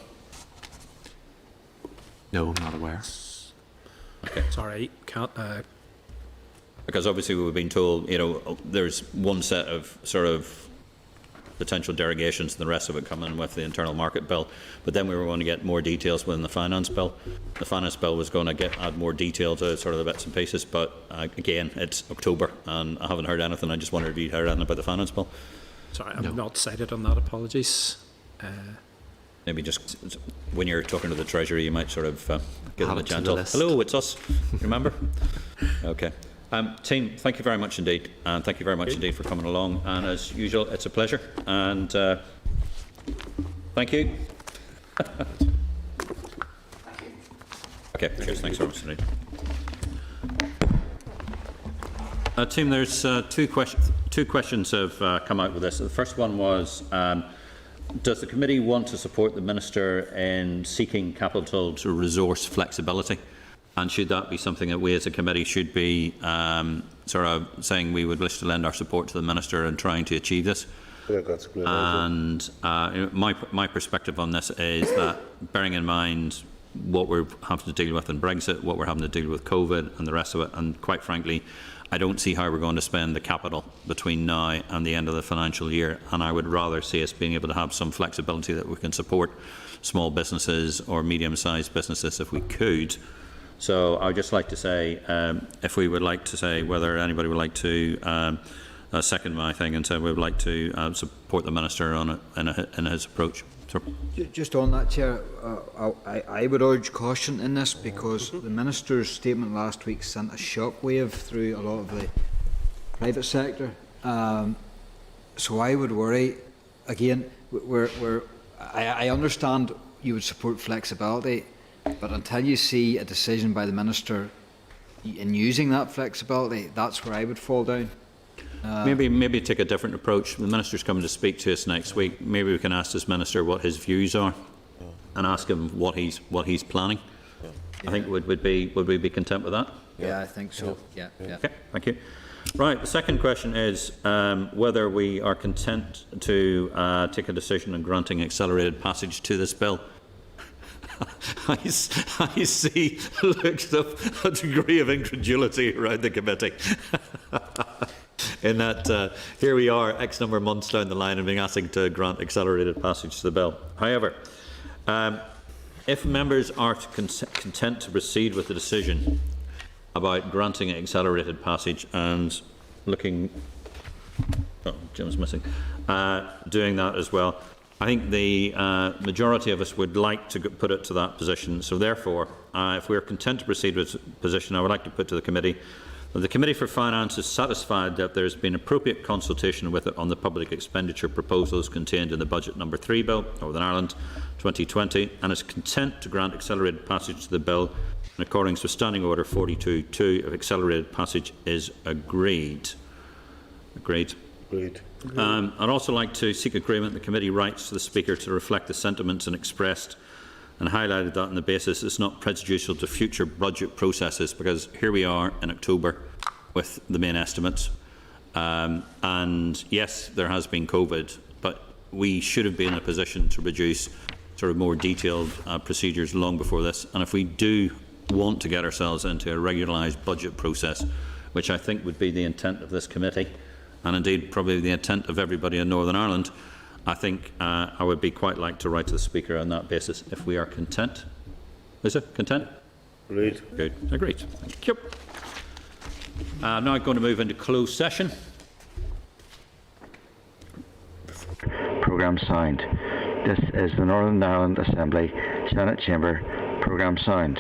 No, not aware. Okay. Sorry, Because obviously we've been told, there's one set of sort of potential derogations and the rest of it coming with the internal market bill, but then we were going to get more details within the finance bill. The finance bill was going to add more detail to sort of the bits and pieces, but again, it's October and I haven't heard anything. I just wondered if you'd heard anything about the finance bill. sorry, I'm not cited on that. Apologies. Maybe just when you're talking to the Treasury, you might sort of give them a Add it to the gentle, list. hello, it's us, remember? Okay. Team, thank you very much indeed, and thank you very much indeed for coming along, and as usual, it's a pleasure, and thank you. Okay, cheers, thanks very much indeed. Team, there's two questions have come out with this. The first one was, does the committee want to support the Minister in seeking capital to resource flexibility? And should that be something that we as a committee should be sort of saying we would wish to lend our support to the Minister in trying to achieve this? I think that's a great idea. And my perspective on this is that, bearing in mind what we're having to deal with in Brexit, what we're having to deal with COVID and the rest of it, and quite frankly, I don't see how we're going to spend the capital between now and the end of the financial year, and I would rather see us being able to have some flexibility that we can support small businesses or medium-sized businesses if we could. So I would just like to say, if we would like to say whether anybody would like to second my thing and say we would like to support the Minister on it in his approach. So, Just on that, Chair, I would urge caution in this, because the Minister's statement last week sent a shockwave through a lot of the private sector. So I would worry, again, I understand you would support flexibility, but until you see a decision by the Minister in using that flexibility, that's where I would fall down. maybe take a different approach. The Minister's coming to speak to us next week. Maybe we can ask this Minister what his views are, and ask him what he's planning. I think would we be content with that? Yeah, I think so. Yeah. Okay, thank you. Right, the second question is whether we are content to take a decision on granting accelerated passage to this bill. I see looks of a degree of incredulity around the committee. In that here we are, X number of months down the line, and being asked to grant accelerated passage to the bill. However, if members are content to proceed with the decision about granting accelerated passage and looking, oh, Jim's missing, doing that as well, I think the majority of us would like to put it to that position. So therefore, if we are content to proceed with this position, I would like to put to the committee that the Committee for Finance is satisfied that there has been appropriate consultation with it on the public expenditure proposals contained in the Budget No. 3 Bill, Northern Ireland 2020, and is content to grant accelerated passage to the bill in accordance with Standing Order 42.2 if accelerated passage is agreed. Agreed. Agreed. I'd also like to seek agreement the committee writes to the Speaker to reflect the sentiments and expressed and highlighted that on the basis it's not prejudicial to future budget processes, because here we are in October with the main estimates, And yes, there has been COVID, but we should have been in a position to produce sort of more detailed procedures long before this. And if we do want to get ourselves into a regularised budget process, which I think would be the intent of this committee, and indeed probably the intent of everybody in Northern Ireland, I think I would be quite like to write to the Speaker on that basis if we are content. Lisa, content? Agreed. Good. Agreed. Thank you. I'm now going to move into closed session. Programme signed. This is the Northern Ireland Assembly, Senate Chamber. Programme signed.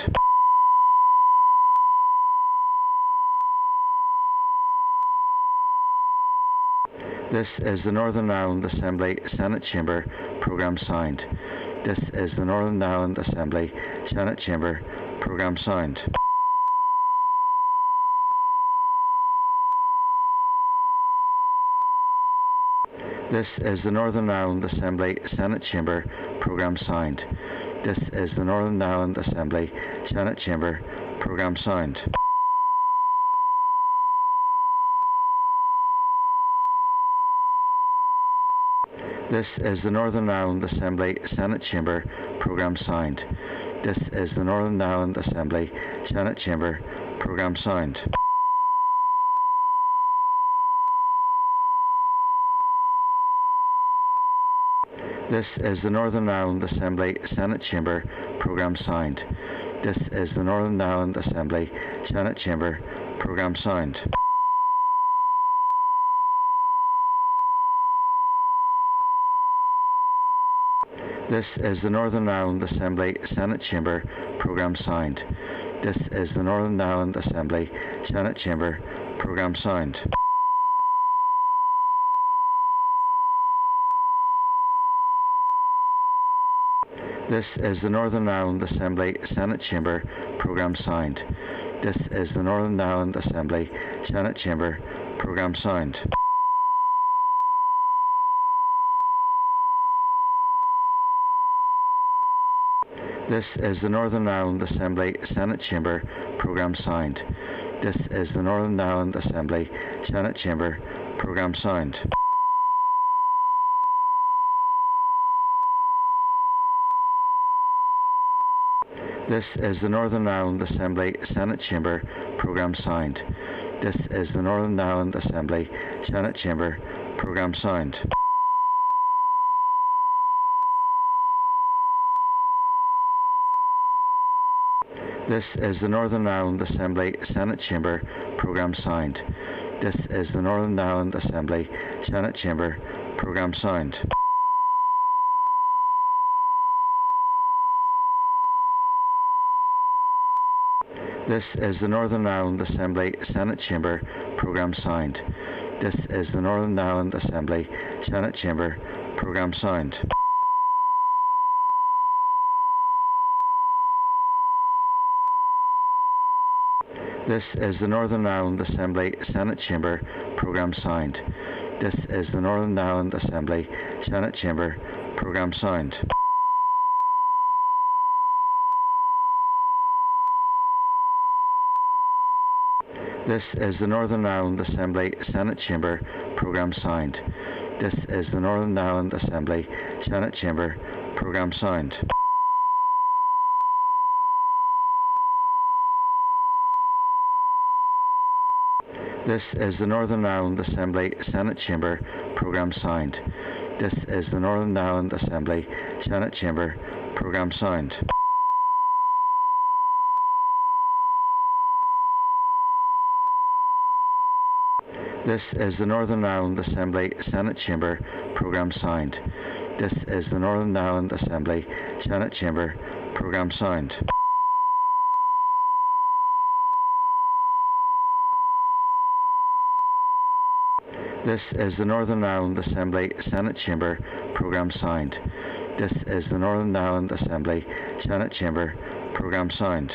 This is the Northern Ireland Assembly, Senate Chamber. Programme signed. This is the Northern Ireland Assembly, Senate Chamber. Programme signed. This is the Northern Ireland Assembly, Senate Chamber. Programme signed. This is the Northern Ireland Assembly, Senate Chamber. Programme signed. This is the Northern Ireland Assembly, Senate Chamber. Programme signed. This is the Northern Ireland Assembly, Senate Chamber. Programme signed. This is the Northern Ireland Assembly, Senate Chamber. Programme signed. This is the Northern Ireland Assembly, Senate Chamber. Programme signed. This is the Northern Ireland Assembly, Senate Chamber. Programme signed. This is the Northern Ireland Assembly, Senate Chamber. Programme signed. This is the Northern Ireland Assembly, Senate Chamber. Programme signed. This is the Northern Ireland Assembly, Senate Chamber. Programme signed. This is the Northern Ireland Assembly, Senate Chamber. Programme signed. This is the Northern Ireland Assembly, Senate Chamber. Programme signed. This is the Northern Ireland Assembly, Senate Chamber. Programme signed. This is the Northern Ireland Assembly, Senate Chamber. Programme signed. This is the Northern Ireland Assembly, Senate Chamber. Programme signed. This is the Northern Ireland Assembly, Senate Chamber. Programme signed. This is the Northern Ireland Assembly, Senate Chamber. Programme signed. This is the Northern Ireland Assembly, Senate Chamber. Programme signed. This is the Northern Ireland Assembly, Senate Chamber. Programme signed. This is the Northern Ireland Assembly, Senate Chamber. Programme signed. This is the Northern Ireland Assembly, Senate Chamber. Programme signed. This is the Northern Ireland Assembly, Senate Chamber. Programme signed. This is the Northern Ireland Assembly, Senate Chamber. Programme signed. This is the Northern Ireland Assembly, Senate Chamber. Programme signed. This is the Northern Ireland Assembly, Senate Chamber. Programme signed. This is the Northern Ireland Assembly, Senate Chamber. Programme signed. This is the Northern Ireland Assembly, Senate Chamber. Programme signed. This is the Northern Ireland Assembly, Senate Chamber. Programme signed.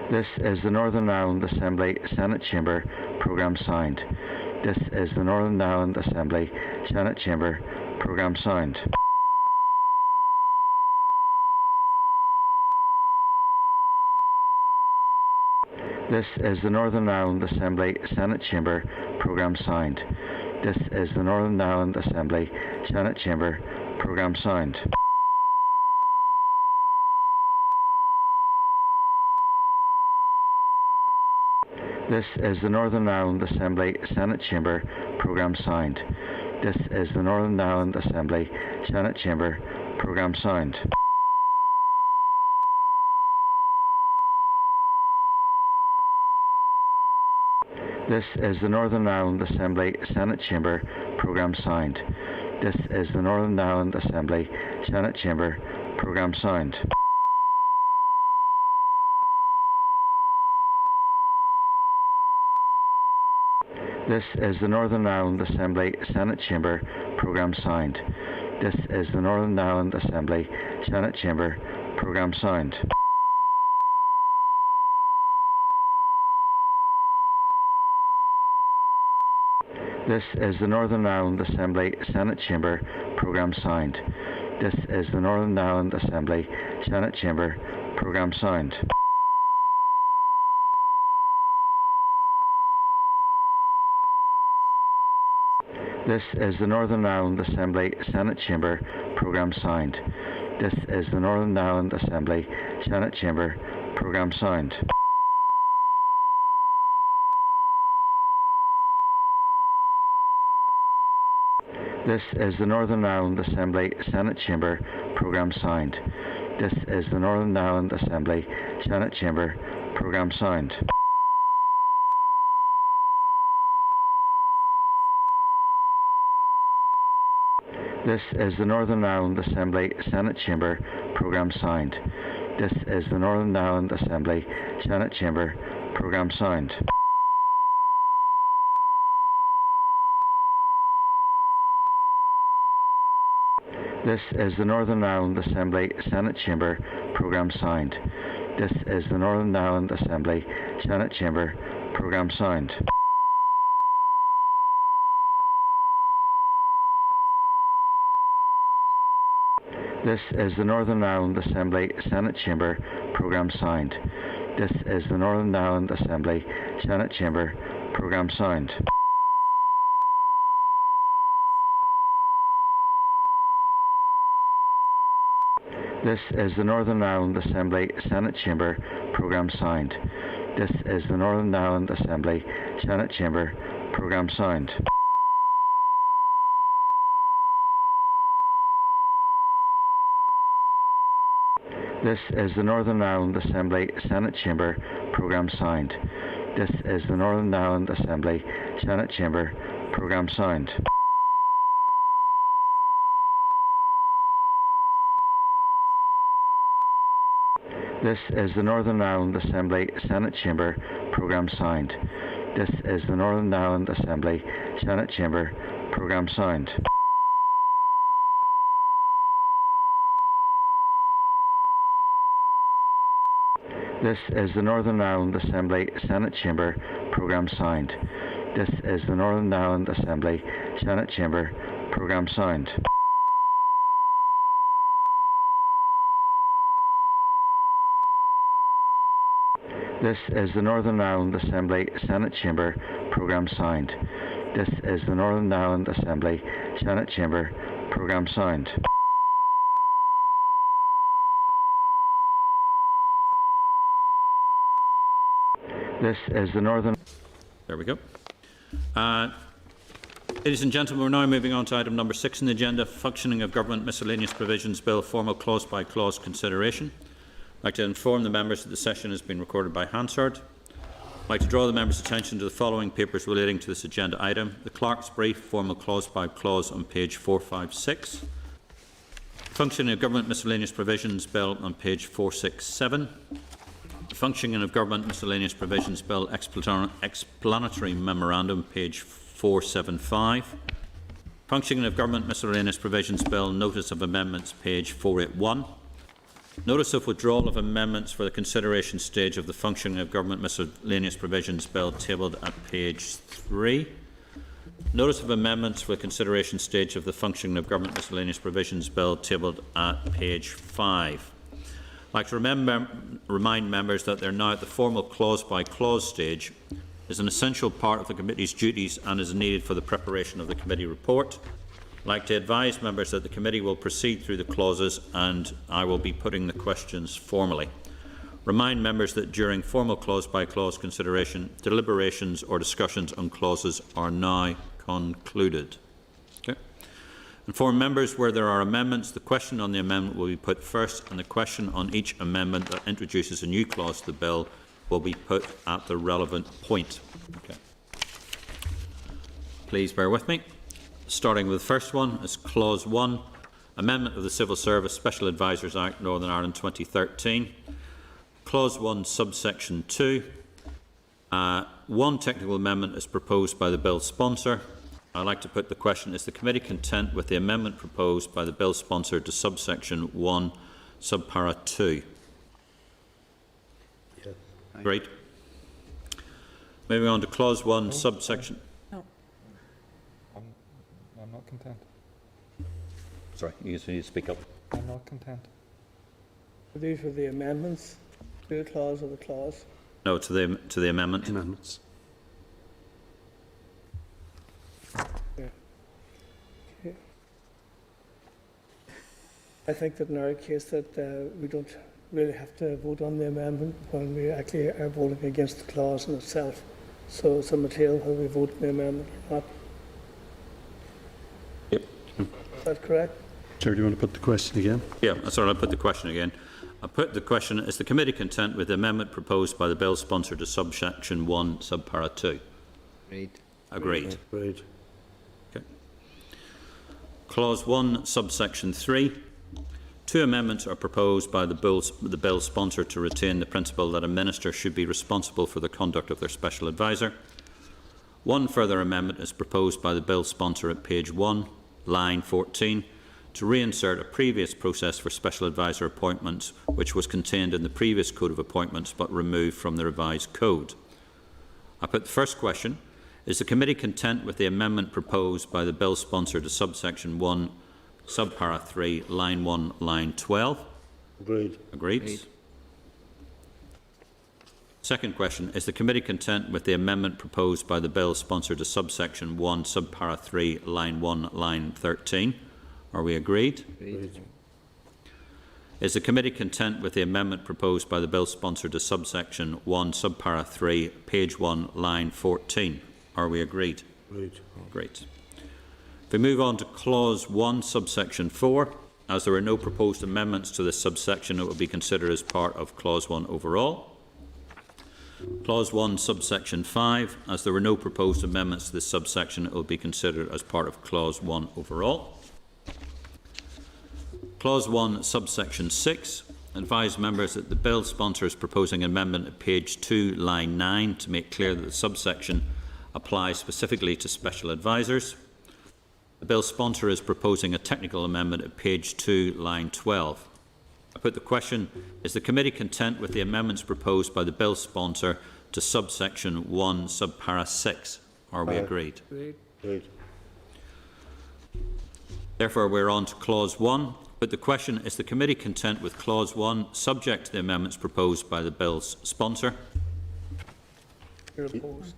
This is the Northern Ireland Assembly, Senate Chamber. Programme signed. This is the Northern Ireland Assembly, Senate Chamber. Programme signed. This is the Northern Ireland Assembly Senate Chamber programme sound. This is the Northern Ireland Assembly Senate Chamber programme sound. This is the Northern Ireland Assembly Senate Chamber programme sound. This is the Northern Ireland Assembly Senate Chamber programme sound. This is the Northern Ireland Assembly Senate Chamber programme sound. This is the Northern Ireland Assembly Senate Chamber programme sound. This is the Northern Ireland Assembly Senate Chamber programme sound. This is the Northern Ireland Assembly Senate Chamber programme sound. This is the Northern Ireland Assembly Senate Chamber programme sound. This is the Northern Ireland Assembly Senate Chamber programme sound. This is the Northern Ireland Assembly Senate Chamber programme sound. This is the Northern Ireland Assembly Senate Chamber programme sound. This is the Northern Ireland Assembly Senate Chamber programme sound. This is the Northern Ireland Assembly Senate Chamber programme sound. This is the Northern Ireland Assembly Senate Chamber programme sound. This is the Northern Ireland Assembly Senate Chamber programme sound. This is the Northern Ireland Assembly Senate Chamber programme sound. This is the Northern Ireland Assembly Senate Chamber programme sound. This is the Northern Ireland Assembly Senate Chamber programme sound. This is the Northern Ireland Assembly Senate Chamber programme sound. This is the Northern Ireland Assembly Senate Chamber programme sound. This is the Northern Ireland Assembly Senate Chamber programme sound. This is the Northern Ireland Assembly Senate Chamber programme sound. This is the Northern Ireland Assembly Senate Chamber programme sound. This is the Northern Ireland Assembly Senate Chamber programme sound. This is the Northern Ireland Assembly Senate Chamber programme sound. This is the Northern Ireland Assembly Senate Chamber programme sound. This is the Northern Ireland Assembly Senate Chamber programme sound. This is the Northern Ireland Assembly Senate Chamber programme sound. This is the Northern Ireland Assembly Senate Chamber programme sound. This is the Northern... There we go. Ladies and gentlemen, we're now moving on to item number 6 on the agenda, Functioning of Government Miscellaneous Provisions Bill, formal clause-by-clause consideration. I'd like to inform the members that the session has been recorded by Hansard. I'd like to draw the members' attention to the following papers relating to this agenda item. The Clerk's Brief, formal clause-by-clause on page 456. Functioning of Government Miscellaneous Provisions Bill on page 467. The Functioning of Government Miscellaneous Provisions Bill Explanatory Memorandum, page 475. Functioning of Government Miscellaneous Provisions Bill Notice of Amendments, page 481. Notice of withdrawal of amendments for the consideration stage of the Functioning of Government Miscellaneous Provisions Bill tabled at page 3. Notice of amendments for the consideration stage of the Functioning of Government Miscellaneous Provisions Bill tabled at page 5. I'd like to remind members that they're now at the formal clause-by-clause stage. It is an essential part of the committee's duties and is needed for the preparation of the committee report. I'd like to advise members that the committee will proceed through the clauses and I will be putting the questions formally. Remind members that during formal clause-by-clause consideration, deliberations or discussions on clauses are now concluded. Okay. Inform members where there are amendments, the question on the amendment will be put first and the question on each amendment that introduces a new clause to the bill will be put at the relevant point. Okay. Please bear with me. Starting with the first one is Clause 1, Amendment of the Civil Service Special Advisers Act Northern Ireland 2013. Clause 1, subsection 2. One technical amendment is proposed by the bill sponsor. I'd like to put the question, is the committee content with the amendment proposed by the bill sponsor to subsection 1, subpara 2? Yes. Great. Moving on to Clause 1, subsection... No. I'm not content. Sorry, you need to speak up. I'm not content. These were the amendments to the clause or the clause? No, to the amendment. Amendments. I think that in our case that we don't really have to vote on the amendment when we actually are voting against the clause in itself. So it's immaterial whether we vote on the amendment or not. Yep. Is that correct? Chair, do you want to put the question again? Yeah, sorry, I'll put the question again. I put the question, is the committee content with the amendment proposed by the bill sponsor to subsection 1, subpara 2? Agreed. Agreed. Agreed. Okay. Clause 1, subsection 3. Two amendments are proposed by the bill sponsor to retain the principle that a minister should be responsible for the conduct of their special adviser. One further amendment is proposed by the bill sponsor at page 1, line 14, to reinsert a previous process for special adviser appointments which was contained in the previous Code of Appointments but removed from the revised Code. I put the first question, is the committee content with the amendment proposed by the bill sponsor to subsection 1, subpara 3, line 1, line 12? Agreed. Agreed. Agreed. Second question, is the committee content with the amendment proposed by the bill sponsor to subsection 1, subpara 3, line 1, line 13? Are we agreed? Agreed. Is the committee content with the amendment proposed by the bill sponsor to subsection 1, subpara 3, page 1, line 14? Are we agreed? Agreed. Great. If we move on to Clause 1, subsection 4, as there are no proposed amendments to this subsection, it will be considered as part of Clause 1 overall. Clause 1, subsection 5, as there were no proposed amendments to this subsection, it will be considered as part of Clause 1 overall. Clause 1, subsection 6, advise members that the bill sponsor is proposing an amendment at page 2, line 9, to make clear that the subsection applies specifically to special advisers. The bill sponsor is proposing a technical amendment at page 2, line 12. I put the question, is the committee content with the amendments proposed by the bill sponsor to subsection 1, subpara 6? Are we agreed? Agreed. Therefore, we're on to Clause 1. But the question, is the committee content with Clause 1, subject to the amendments proposed by the bill's sponsor? You're opposed.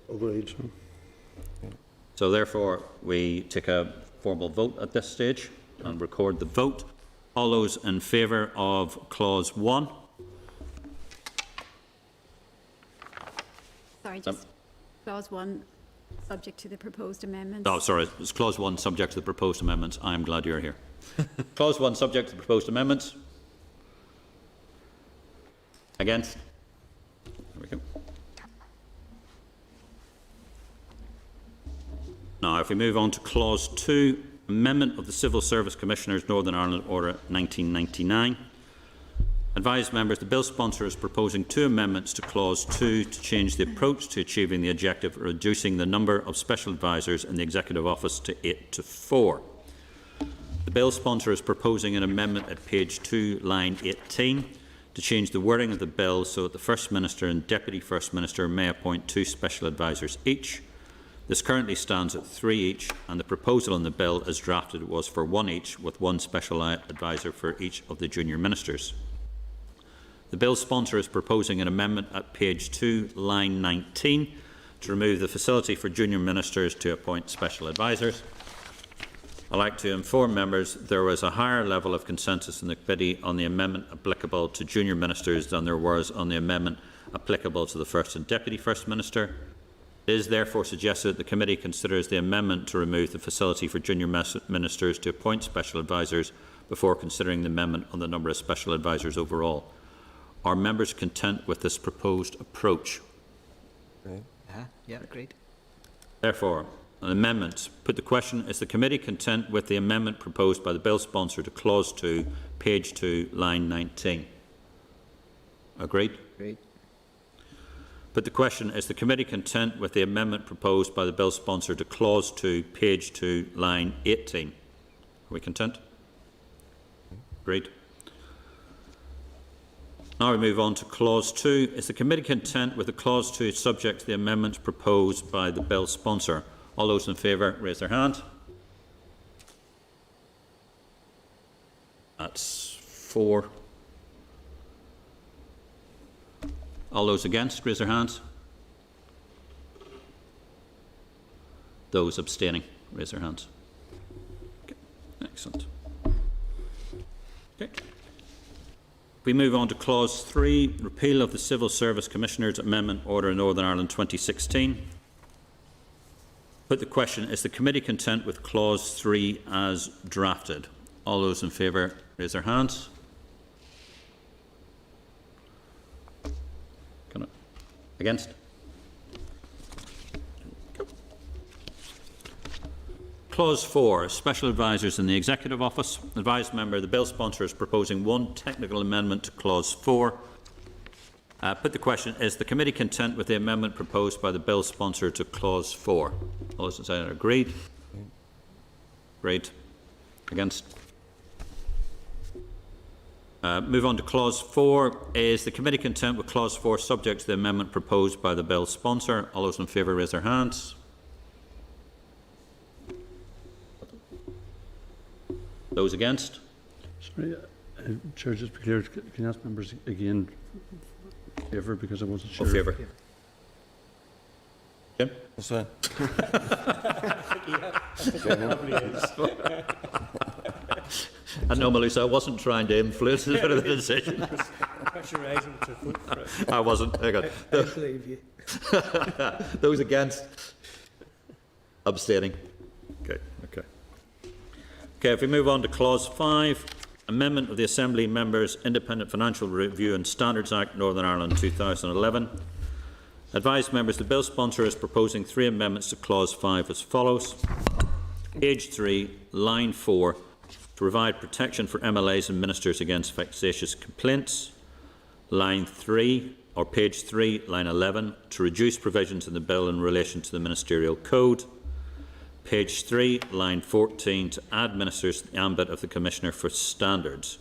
Agreed. So therefore, we take a formal vote at this stage and record the vote. All those in favour of Clause 1? Sorry, just Clause 1, subject to the proposed amendments. Oh, sorry, it's Clause 1, subject to the proposed amendments. I am glad you're here. Clause 1, subject to the proposed amendments. Against? There we go. Now, if we move on to Clause 2, Amendment of the Civil Service Commissioners Northern Ireland Order 1999. Advise members the bill sponsor is proposing two amendments to Clause 2 to change the approach to achieving the objective of reducing the number of special advisers in the Executive Office to 8 to 4. The bill sponsor is proposing an amendment at page 2, line 18, to change the wording of the bill so that the First Minister and Deputy First Minister may appoint 2 special advisers each. This currently stands at 3 each, and the proposal in the bill as drafted was for 1 each, with 1 special advisor for each of the junior ministers. The bill sponsor is proposing an amendment at page 2, line 19, to remove the facility for junior ministers to appoint special advisors. I'd like to inform members there was a higher level of consensus in the committee on the amendment applicable to junior ministers than there was on the amendment applicable to the First and Deputy First Minister. It is therefore suggested that the committee considers the amendment to remove the facility for junior ministers to appoint special advisors before considering the amendment on the number of special advisors overall. Are members content with this proposed approach? Yeah, great. Therefore, on amendments, put the question, is the committee content with the amendment proposed by the bill sponsor to clause 2, page 2, line 19? Agreed? Great. Put the question, is the committee content with the amendment proposed by the bill sponsor to clause 2, page 2, line 18? Are we content? Agreed. Now we move on to clause 2. Is the committee content with the clause 2 subject to the amendments proposed by the bill sponsor? All those in favour, raise their hand. That's 4. All those against, raise their hands. Those abstaining, raise their hands. Okay. Excellent. Okay. We move on to clause 3, repeal of the Civil Service Commissioners Amendment Order in Northern Ireland 2016. Put the question, is the committee content with clause 3 as drafted? All those in favour, raise their hands. Against? Clause 4, Special Advisers in the Executive Office. Advised member, the bill sponsor is proposing 1 technical amendment to Clause 4. Put the question, is the committee content with the amendment proposed by the bill sponsor to Clause 4? All those in say agreed? Agreed. Against? Move on to Clause 4. Is the committee content with Clause 4 subject to the amendment proposed by the bill sponsor? All those in favour raise their hands. Those against? Sorry, Chair, just to be clear, can you ask members again favour, because I wasn't sure. Favour. Jim? That's fine. I know, Melissa, I wasn't trying to influence the bit of the decision. I wasn't. Hang on. I believe you. Those against? Abstaining. Okay. Okay. Okay. If we move on to Clause 5, Amendment of the Assembly Members' Independent Financial Review and Standards Act, Northern Ireland 2011. Advised members, the bill sponsor is proposing 3 amendments to Clause 5 as follows. Page 3, line 4, to provide protection for MLAs and ministers against vexatious complaints. Line 3, or page 3, line 11, to reduce provisions in the bill in relation to the ministerial code. Page 3, line 14, to add ministers to the ambit of the Commissioner for Standards.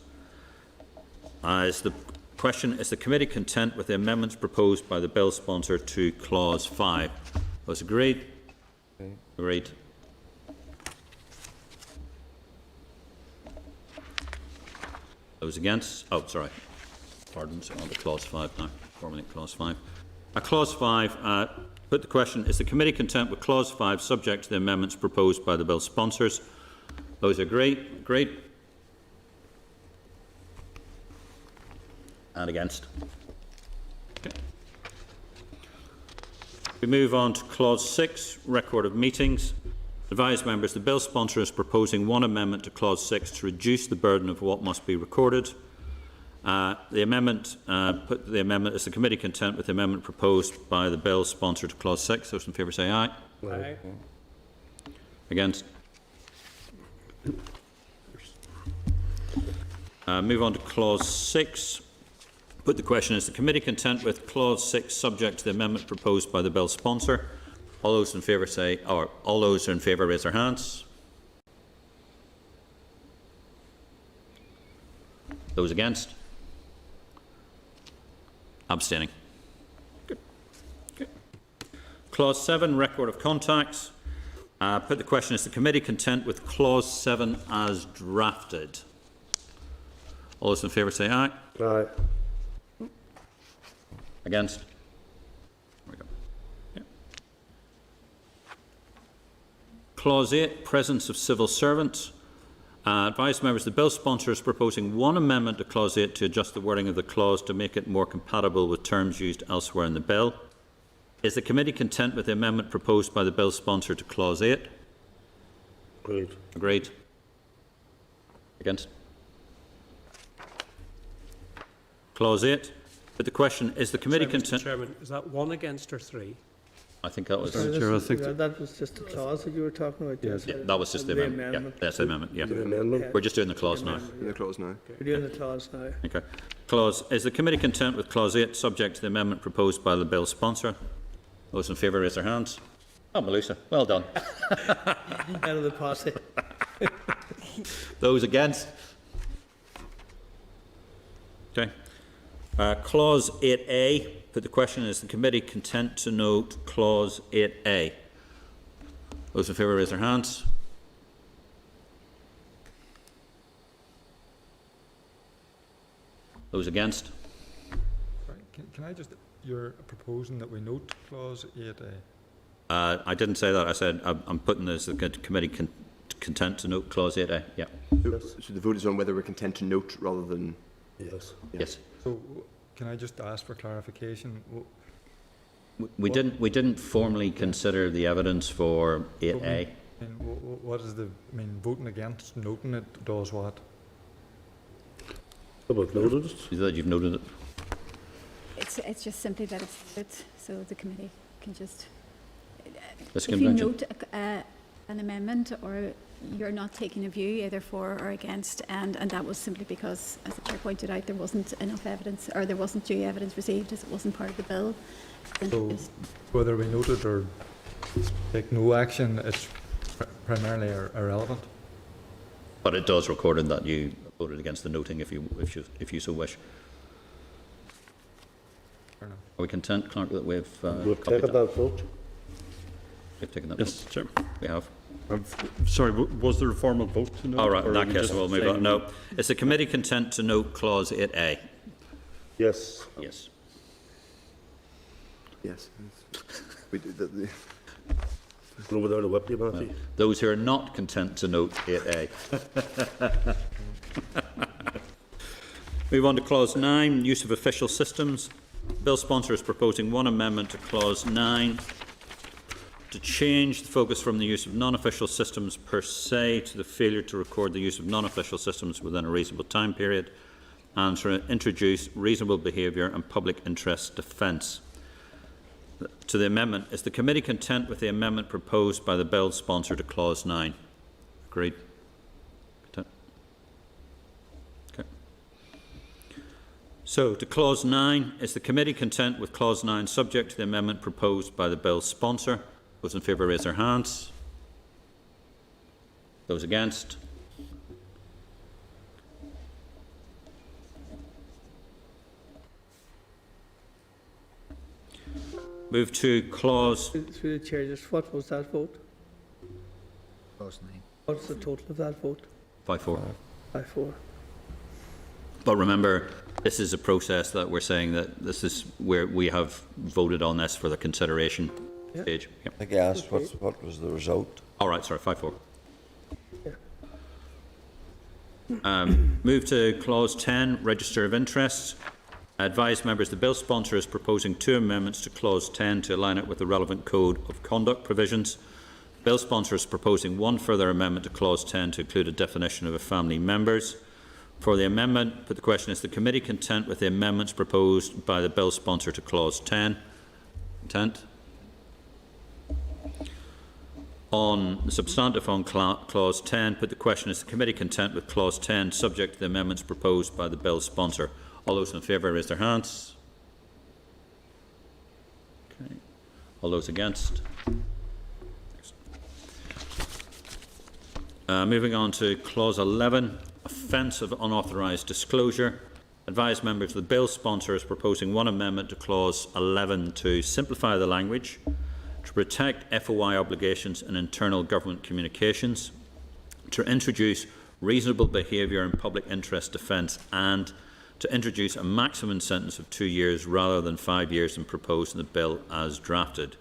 Is the question, is the committee content with the amendments proposed by the bill sponsor to Clause 5? Those agreed? Okay. Agreed. Those against? Oh, sorry. Pardon, so on to Clause 5 now. Formulate Clause 5. Clause 5, put the question, is the committee content with Clause 5 subject to the amendments proposed by the bill sponsors? Those agree? Agreed. And against? Okay. We move on to Clause 6, Record of Meetings. Advise members, the bill sponsor is proposing 1 amendment to Clause 6 to reduce the burden of what must be recorded. The amendment, is the committee content with the amendment proposed by the bill sponsor to Clause 6? Those in favour say aye. Aye. Against? Move on to Clause 6. Put the question, is the committee content with Clause 6 subject to the amendment proposed by the bill sponsor? All those in favour say, or all those in favour raise their hands. Those against? Abstaining. Good. Good. Clause 7, record of contacts. Put the question, is the committee content with Clause 7 as drafted? All those in favour say aye. Aye. Against? There we go. Yeah. Clause 8, presence of civil servants. Advise members the bill sponsor is proposing one amendment to Clause 8 to adjust the wording of the clause to make it more compatible with terms used elsewhere in the bill. Is the committee content with the amendment proposed by the bill sponsor to Clause 8? Agreed. Agreed. Against? Clause 8. But the question, is the committee content... Chairman, is that 1 against or 3? I think that was... Chair, I think That was just a clause that you were talking about. Yes. Yeah, that was just the amendment. Yeah, that's the amendment. Yeah. The amendment. We're just doing the clause now. The clause now. We're doing the clause now. Okay. Clause, is the committee content with Clause 8, subject to the amendment proposed by the bill sponsor? Those in favour raise their hands. Oh, Malusa, well done. Out of the posse. Those against? Okay. Clause 8A, put the question, is the committee content to note Clause 8A? Those in favour raise their hands. Those against? Can I just, you're proposing that we note Clause 8A? I didn't say that. I said I'm putting this, the committee content to note Clause 8A. Yeah. So the vote is on whether we're content to note rather than... Yes. Yes. So can I just ask for clarification? We didn't formally consider the evidence for 8A. And what is the, I mean, voting against noting it does what? About noted it? Is that you've noted it? It's just simply that it's noted, so the committee can just... Let's If you note an amendment or you're not taking a view either for or against, and that was simply because, as the Chair pointed out, there wasn't enough evidence, or there wasn't due evidence received as it wasn't part of the bill. So whether we note it or take no action, it's primarily irrelevant. But it does record in that you voted against the noting if you so wish. Fair enough. Are we content, Clerk, that we've We've copied taken that vote. We've taken that Yes, vote? Chair. We have. Sorry, was there a formal vote to note? All right, in or that are we case just we'll move saying- on. No. Is the committee content to note Clause 8A? Yes. Yes. Yes. We do the Go over there to whip you, Matthew. Those who are not content to note 8A. Move on to Clause 9, use of official systems. Bill sponsor is proposing one amendment to Clause 9 to change the focus from the use of non-official systems per se to the failure to record the use of non-official systems within a reasonable time period, and to introduce reasonable behaviour and public interest defence. To the amendment, is the committee content with the amendment proposed by the bill sponsor to Clause 9? Agreed? Content? Okay. So, to Clause 9, is the committee content with Clause 9 subject to the amendment proposed by the bill sponsor? Those in favour raise their hands. Those against? Move to Clause... Through the Chair, just what was that vote? Clause 9. What's the total of that vote? 5-4. 5-4. But remember, this is a process that we're saying that this is where we have voted on this for the consideration stage. Yep. I think I asked what was the result. All right, sorry, 5-4. Yeah. Move to Clause 10, Register of Interests. Advise members the bill sponsor is proposing 2 amendments to Clause 10 to align it with the relevant Code of Conduct provisions. Bill sponsor is proposing 1 further amendment to Clause 10 to include a definition of a family members. For the amendment, put the question, is the committee content with the amendments proposed by the bill sponsor to Clause 10? Content? On the substantive on Clause 10, put the question, is the committee content with Clause 10 subject to the amendments proposed by the bill sponsor? All those in favour raise their hands. Okay. All those against? Moving on to Clause 11, offence of unauthorised disclosure. Advise members the bill sponsor is proposing 1 amendment to Clause 11 to simplify the language, to protect FOI obligations in internal government communications, to introduce reasonable behaviour in public interest defence, and to introduce a maximum sentence of 2 years rather than 5 years and proposed in the bill as drafted.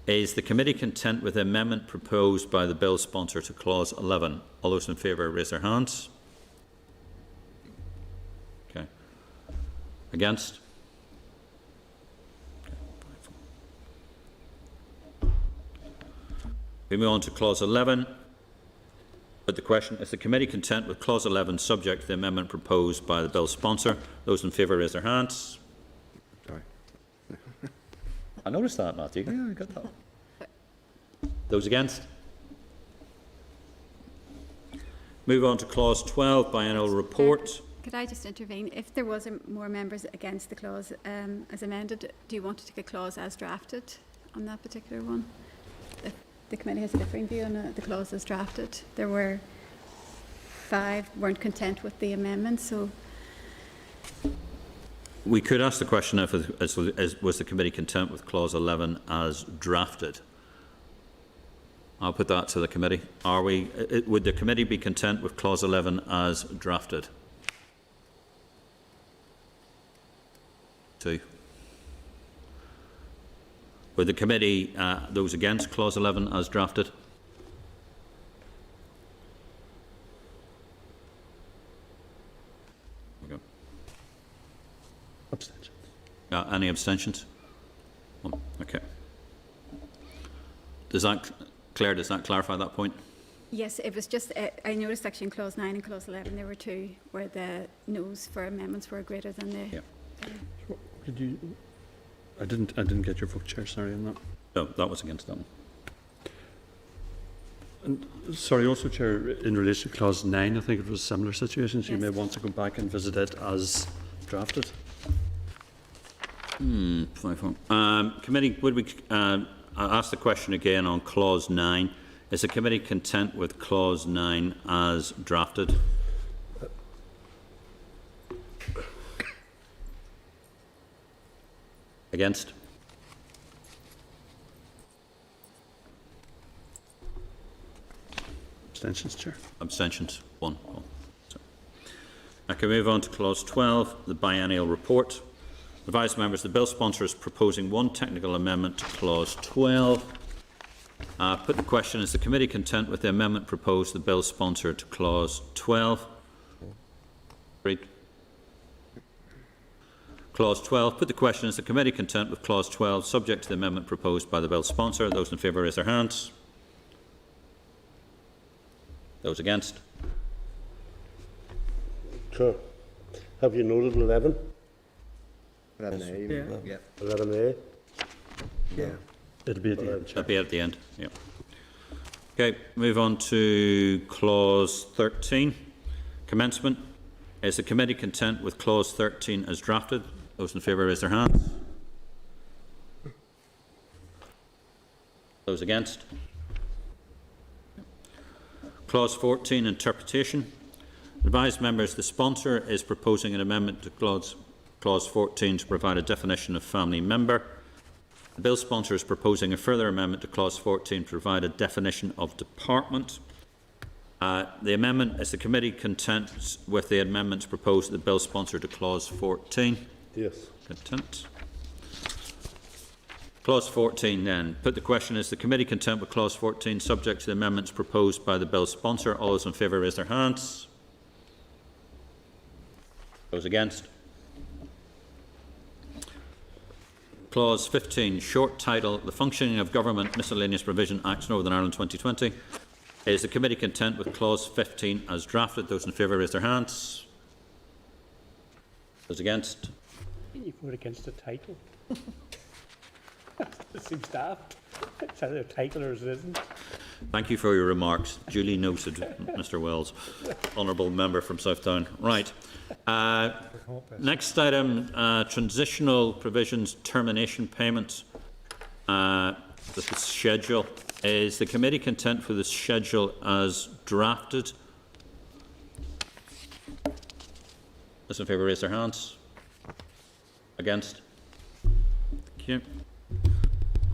Is the committee content with the amendment proposed by the bill sponsor to clause 11? All those in favour raise their hands. Okay. Against? We move on to clause 11. But the question, is the committee content with clause 11 subject to the amendment proposed by the bill sponsor? Those in favour raise their hands. Sorry. I noticed that, Matthew. Yeah, I got that. Those against? Move on to clause 12, biennial report. Could I just intervene? If there was more members against the clause as amended, do you want to take a clause as drafted on that particular one? If the committee has a differing view on the clause as drafted. There were 5 weren't content with the amendment, so We could ask the question if was the committee content with clause 11 as drafted? I'll put that to the committee. Would the committee be content with clause 11 as drafted? 2. Would the committee, those against clause 11 as drafted? Okay. Abstentions. Any abstentions? Okay. Claire, does that clarify that point? yes, it was just, I noticed actually in clause 9 and clause 11 there were 2 where the noes for amendments were greater than the... Yeah. Could you? I didn't get your vote, Chair. Sorry on that. No, that was against that one. And sorry, also, Chair, in relation to clause 9, I think it was similar situations. You Yes. may want to go back and visit it as drafted. Committee, would we ask the question again on clause 9? Is the committee content with clause 9 as drafted? Against? Abstentions, Chair. Abstentions? 1. I can move on to clause 12, the biennial report. Advise members, the bill sponsor is proposing one technical amendment to clause 12. Put the question, is the committee content with the amendment proposed, the bill sponsor to clause 12? Read. Clause 12. Put the question, is the committee content with clause 12, subject to the amendment proposed by the bill sponsor? Those in favour raise their hands. Those against? Chair, have you noted 11? 11A. Yeah. 11A? Yeah. It'll be at the end, Chair. That'll be at the end, yeah. Okay, move on to clause 13, commencement. Is the committee content with clause 13 as drafted? Those in favour raise their hands. Those against? Clause 14, interpretation. Advise members, the sponsor is proposing an amendment to clause 14 to provide a definition of family member. The bill sponsor is proposing a further amendment to clause 14 to provide a definition of department. The amendment, is the committee content with the amendments proposed to the bill sponsor to clause 14? Yes. Content. Clause 14 then. Put the question, is the committee content with clause 14 subject to the amendments proposed by the bill sponsor? All those in favour raise their hands. Those against? Clause 15, short title, The Functioning of Government Miscellaneous Provision Acts Northern Ireland 2020. Is the committee content with clause 15 as drafted? Those in favour raise their hands. Those against? You vote against the title. It seems daft. It's either a title or it isn't. Thank you for your remarks. Duly noted, Mr. Wells, honourable member from Southdown. Right. Next item, transitional provisions termination payments. The schedule. Is the committee content for the schedule as drafted? Those in favour raise their hands. Against? Thank you.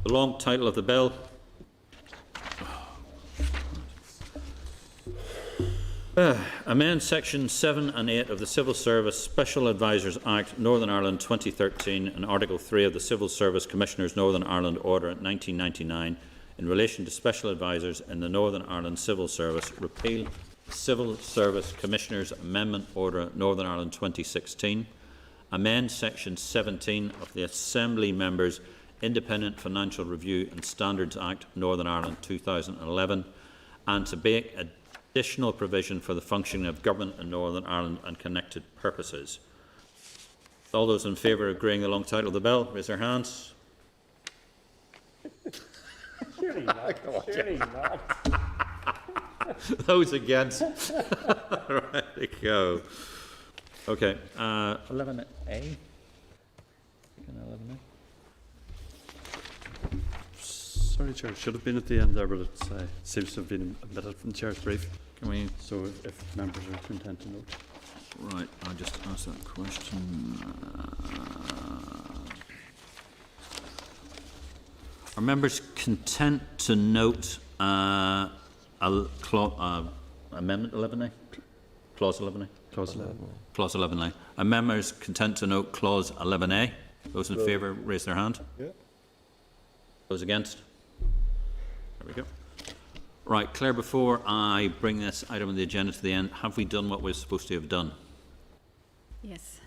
The long title of the bill. Amend Section 7 and 8 of the Civil Service Special Advisers Act, Northern Ireland 2013, and Article 3 of the Civil Service Commissioners Northern Ireland Order 1999 in relation to special advisers in the Northern Ireland Civil Service. Repeal Civil Service Commissioners Amendment Order Northern Ireland 2016. Amend Section 17 of the Assembly Members Independent Financial Review and Standards Act Northern Ireland 2011, and to make additional provision for the functioning of government in Northern Ireland and connected purposes. All those in favour of agreeing the long title of the bill, raise their hands. Surely not. Surely not. Those against? Right, we go. Okay, 11A. 11A. Sorry, Chair, it should have been at the end there, but it seems to have been omitted from the Chair's brief. Can we? So if members are content to note. Right, I'll just ask that question. Are members content to note Amendment 11A? Clause 11A? Clause 11. Clause 11A. Are members content to note Clause 11A? Those in favour, raise their hand. Yeah. Those against? There we go. Right, Claire, before I bring this item on the agenda to the end, have we done what we're supposed to have done? Yes.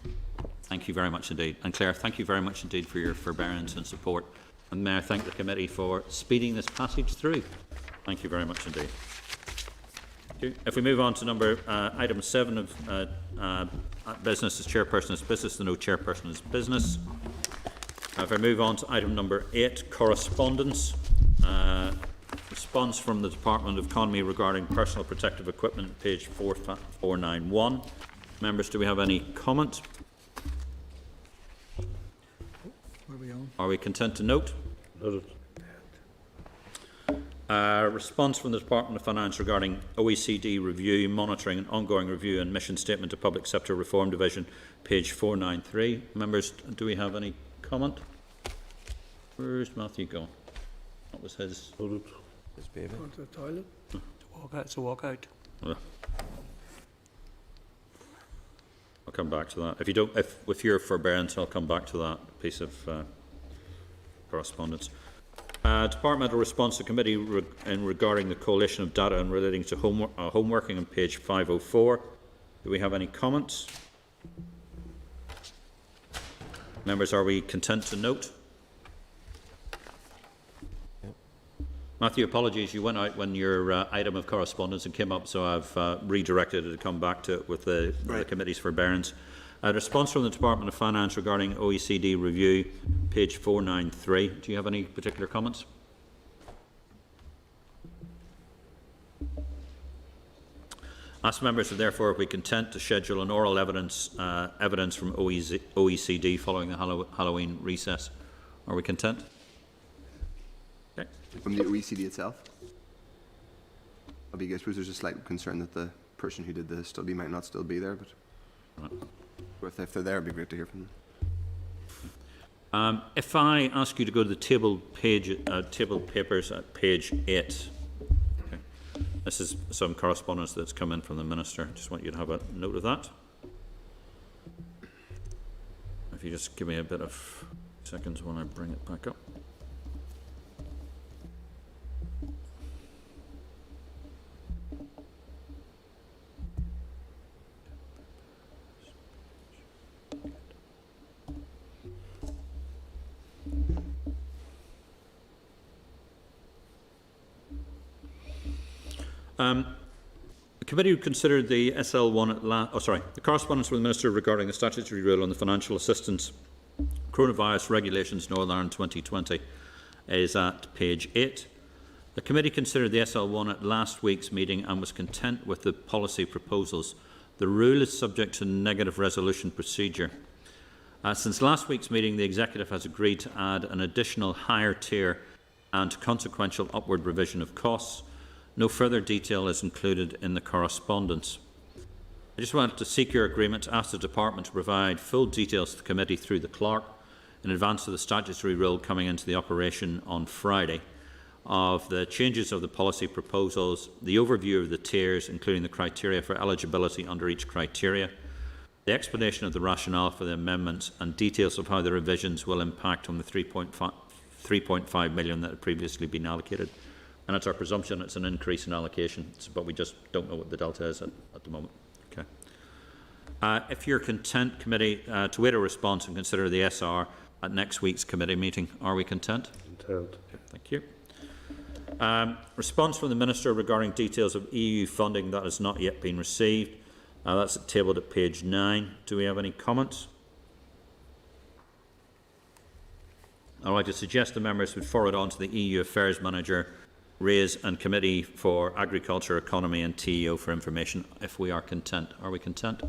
Thank you very much indeed. And Claire, thank you very much indeed for your forbearance and support. And may I thank the committee for speeding this passage through. Thank you very much indeed. Thank you. If we move on to item 7 of business as chairperson is business, the no chairperson is business. If I move on to item number 8, correspondence. Response from the Department of Economy regarding personal protective equipment, page 491. Members, do we have any comment? Where are we on? Are we content to note? Noted. Response from the Department of Finance regarding OECD review, monitoring and ongoing review and mission statement to Public Sector Reform Division, page 493. Members, do we have any comment? Where's Matthew gone? What was his? Noted. His baby. Going to the toilet. It's a walkout. I'll come back to that. If you don't, with your forbearance, I'll come back to that piece of correspondence. Departmental response to committee regarding the coalition of data and relating to homeworking on page 504. Do we have any comments? Members, are we content to note? Matthew, apologies, you went out when your item of correspondence and came up, so I've redirected it to come back to it with the committee's forbearance. A response from the Department of Finance regarding OECD review, page 493. Do you have any particular comments? Ask members if therefore are we content to schedule an oral evidence from OECD following the Halloween recess. Are we content? Okay. From the OECD itself? I suppose there's a slight concern that the person who did the study might not still be there, but if they're there, it'd be great to hear from them. If I ask you to go to the table papers at page 8. Okay. This is some correspondence that's come in from the Minister. Just want you to have a note of that. If you just give me a bit of seconds when I bring it back up. The committee considered the SL1 the correspondence with the Minister regarding the statutory rule on the financial assistance coronavirus regulations Northern Ireland 2020 is at page 8. The committee considered the SL1 at last week's meeting and was content with the policy proposals. The rule is subject to negative resolution procedure. Since last week's meeting, the Executive has agreed to add an additional higher tier and consequential upward revision of costs. No further detail is included in the correspondence. I just wanted to seek your agreement to ask the Department to provide full details to the Committee through the Clerk in advance of the statutory rule coming into the operation on Friday, of the changes of the policy proposals, the overview of the tiers, including the criteria for eligibility under each criteria, the explanation of the rationale for the amendments, and details of how the revisions will impact on the 3.5 million that had previously been allocated. And it's our presumption it's an increase in allocation, but we just don't know what the delta is at the moment. Okay. If you're content, committee, to wait a response and consider the SR at next week's committee meeting, are we content? Content. Thank you. Response from the Minister regarding details of EU funding that has not yet been received. That's tabled at page 9. Do we have any comments? I'd like to suggest the members would forward on to the EU Affairs Manager, RAISE and Committee for Agriculture, Economy and TEO for information if we are content. Are we content?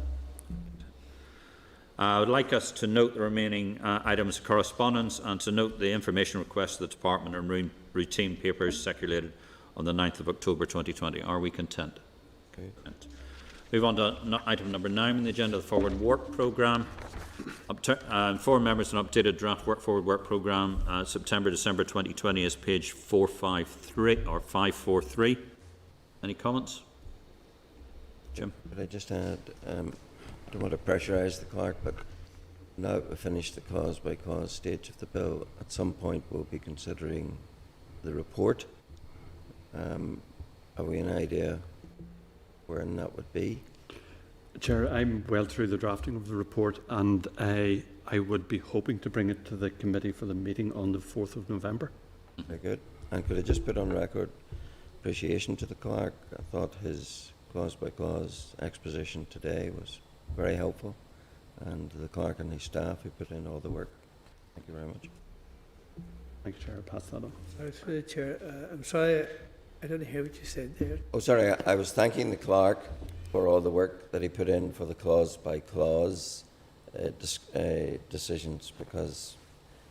I would like us to note the remaining items of correspondence and to note the information requests of the Department and routine papers circulated on the 9th of October 2020. Are we content? Okay. Move on to item number 9 on the agenda, the Forward Work Programme. Inform members an updated draft Forward Work Programme September-December 2020 is page 453 or 543. Any comments? Jim? Could I just add, I don't want to pressurise the clerk, but now that we've finished the clause-by-clause stage of the bill, at some point we'll be considering the report. Have we an idea wherein that would be? Chair, I'm well through the drafting of the report, and I would be hoping to bring it to the committee for the meeting on the 4th of November. Very good. And could I just put on record appreciation to the clerk? I thought his clause-by-clause exposition today was very helpful, and the clerk and his staff who put in all the work. Thank you very much. Thank you, Chair. I'll pass that on. Sorry, through the chair. I'm sorry, I didn't hear what you said there. Oh, sorry, I was thanking the clerk for all the work that he put in for the clause-by-clause decisions, because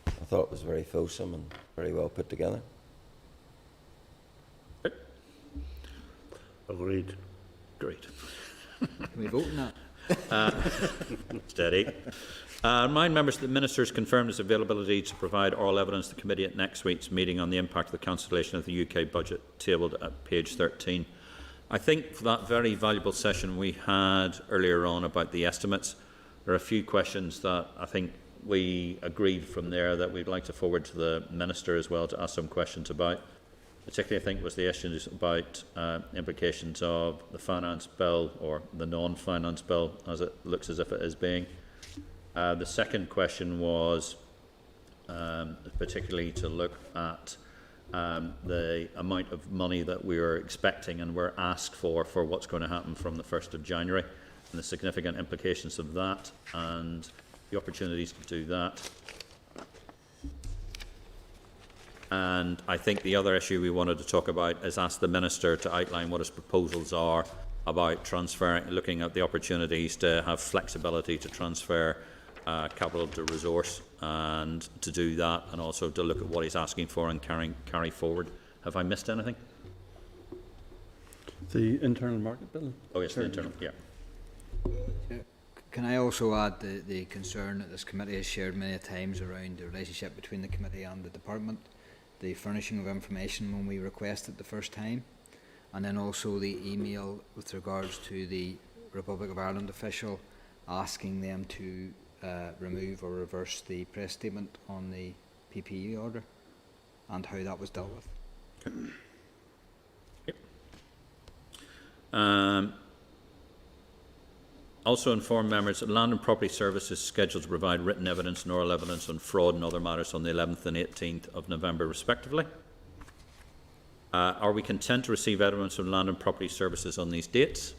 I thought it was very fulsome and very well put together. Agreed. Great. Can we vote on that? Steady. Remind members that the Minister has confirmed his availability to provide oral evidence to the committee at next week's meeting on the impact of the cancellation of the UK budget, tabled at page 13. I think for that very valuable session we had earlier on about the estimates, there are a few questions that I think we agreed from there that we'd like to forward to the Minister as well to ask some questions about. Particularly, I think, was the issues about implications of the finance bill or the non-finance bill, as it looks as if it is being. The second question was particularly to look at the amount of money that we are expecting and were asked for what's going to happen from the 1st of January and the significant implications of that and the opportunities to do that. And I think the other issue we wanted to talk about is ask the Minister to outline what his proposals are about transferring, looking at the opportunities to have flexibility to transfer capital to resource and to do that, and also to look at what he's asking for and carry forward. Have I missed anything? The internal market bill? Oh yes, the internal, yeah. Can I also add the concern that this committee has shared many times around the relationship between the committee and the department, the furnishing of information when we request it the first time, and then also the email with regards to the Republic of Ireland official asking them to remove or reverse the press statement on the PPE order and how that was dealt with. Yep. Also inform members that Land and Property Service is scheduled to provide written evidence and oral evidence on fraud and other matters on the 11th and 18th of November respectively. Are we content to receive evidence from Land and Property Services on these dates?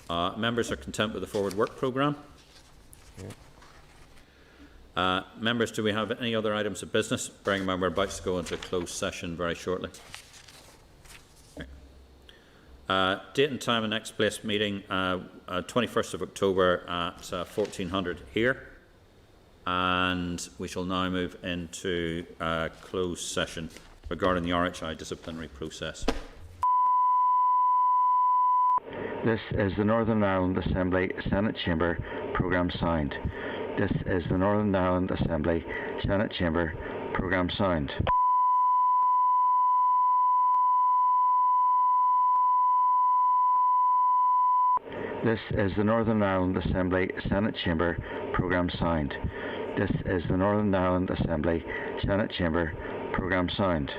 Members are content with the Forward Work Programme? Members, do we have any other items of business? Bearing in mind we're about to go into a closed session very shortly. Date and time and next place meeting, 21st of October at 1400 here. And we shall now move into a closed session regarding the RHI disciplinary process. This is the Northern Ireland Assembly Senate Chamber Programme signed. This is the Northern Ireland Assembly Senate Chamber Programme Sound. This is the Northern Ireland Assembly Senate Chamber Programme Sound. This is the Northern Ireland Assembly Senate Chamber Programme Sound.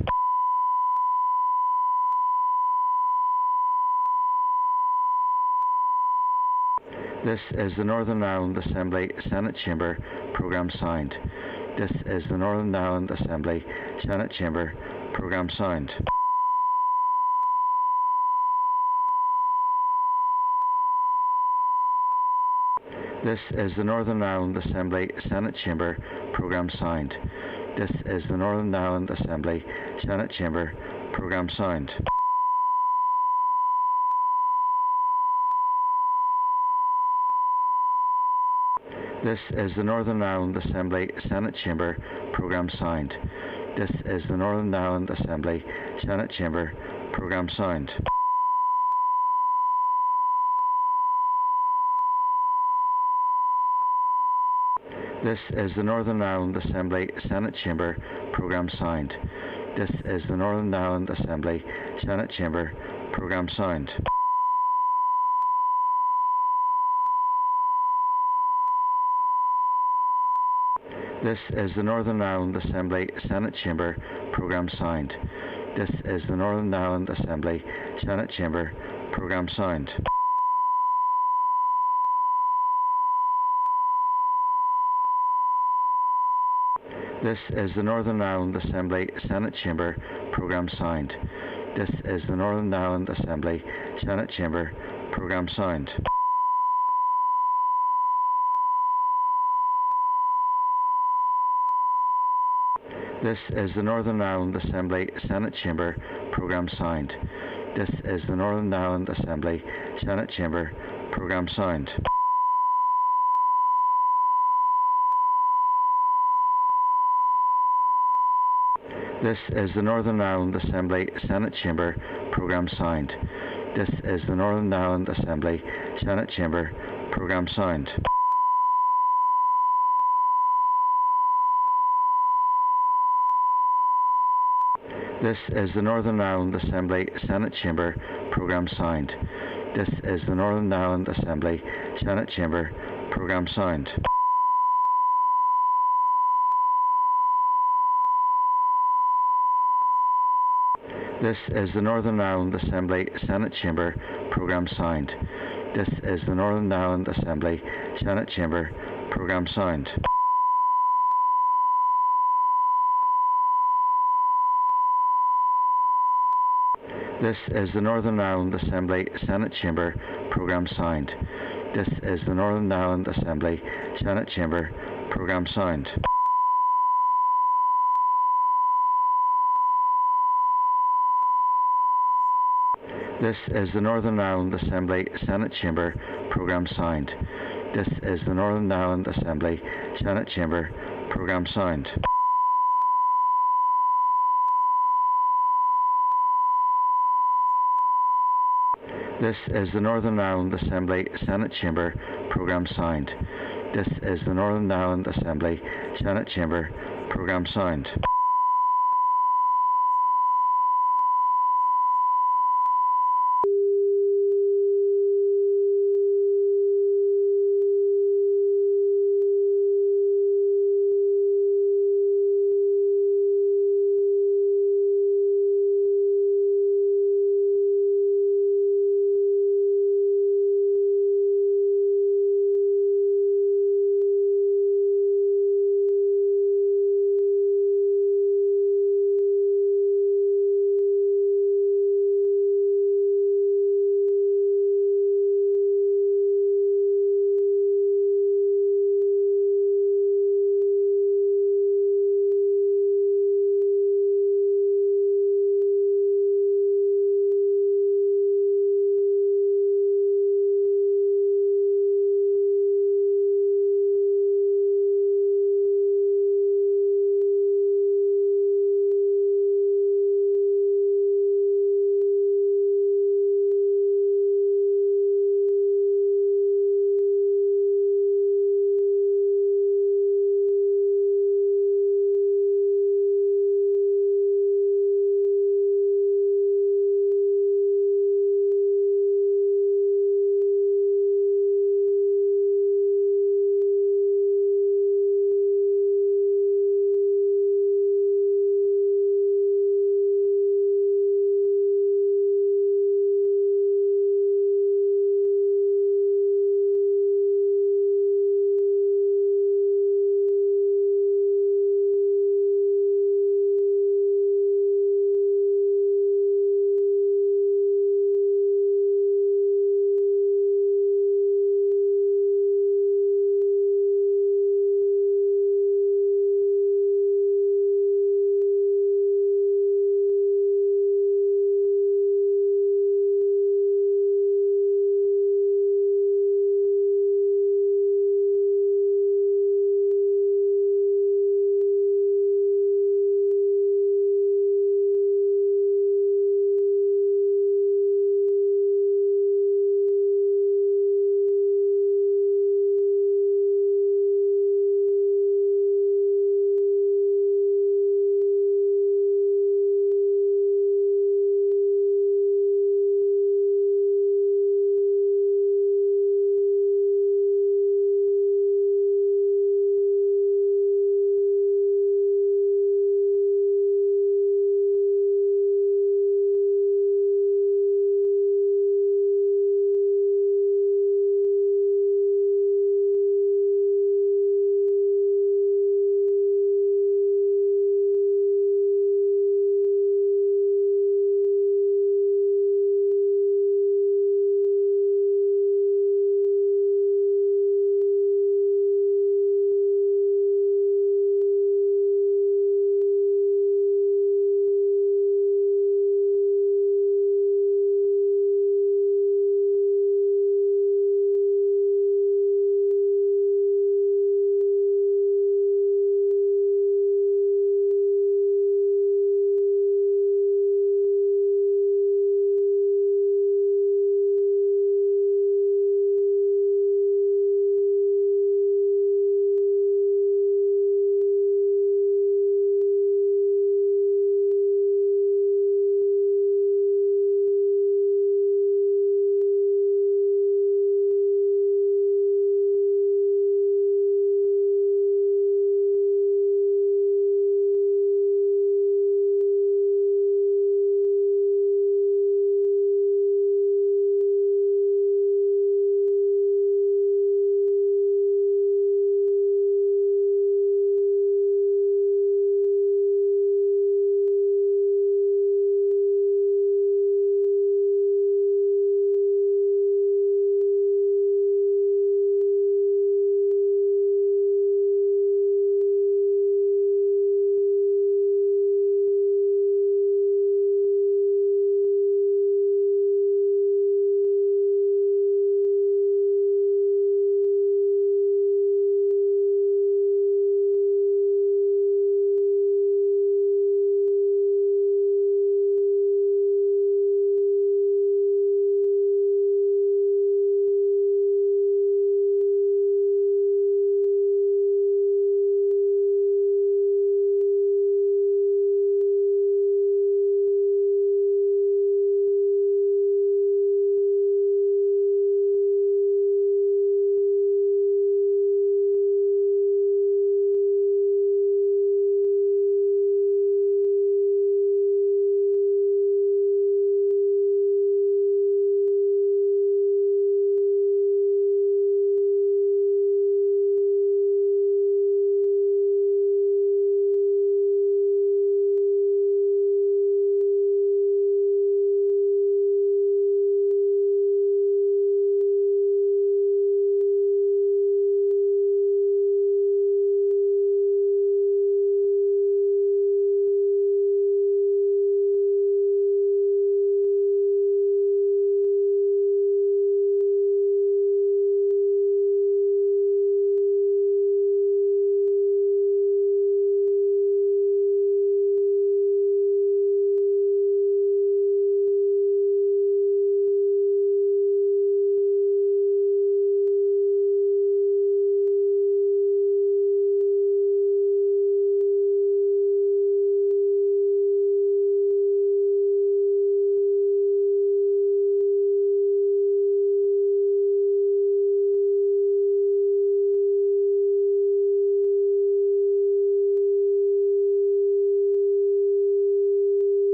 This is the Northern Ireland Assembly Senate Chamber Programme Sound. This is the Northern Ireland Assembly Senate Chamber Programme Sound. This is the Northern Ireland Assembly Senate Chamber Programme Sound. This is the Northern Ireland Assembly Senate Chamber Programme Sound. This is the Northern Ireland Assembly Senate Chamber Programme Sound. This is the Northern Ireland Assembly Senate Chamber Programme Sound. This is the Northern Ireland Assembly Senate Chamber Programme Sound. This is the Northern Ireland Assembly Senate Chamber Programme Sound. This is the Northern Ireland Assembly Senate Chamber Programme Sound. This is the Northern Ireland Assembly Senate Chamber Programme Sound. This is the Northern Ireland Assembly Senate Chamber Programme Sound. This is the Northern Ireland Assembly Senate Chamber Programme Sound. This is the Northern Ireland Assembly Senate Chamber Programme Sound. This is the Northern Ireland Assembly Senate Chamber Programme Sound. This is the Northern Ireland Assembly Senate Chamber Programme Sound. This is the Northern Ireland Assembly Senate Chamber Programme Sound. This is the Northern Ireland Assembly Senate Chamber Programme Sound. This is the Northern Ireland Assembly Senate Chamber Programme Sound. This is the Northern Ireland Assembly Senate Chamber Programme Sound. This is the Northern Ireland Assembly Senate Chamber Programme Sound. This is the Northern Ireland Assembly Senate Chamber Programme Sound. This is the Northern Ireland Assembly Senate Chamber Programme Sound. This is the Northern Ireland Assembly Senate Chamber Programme Sound. This is the Northern Ireland Assembly Senate Chamber Programme Sound. This is the Northern Ireland Assembly Senate Chamber Programme Sound. This is the Northern Ireland Assembly Senate Chamber Programme Sound.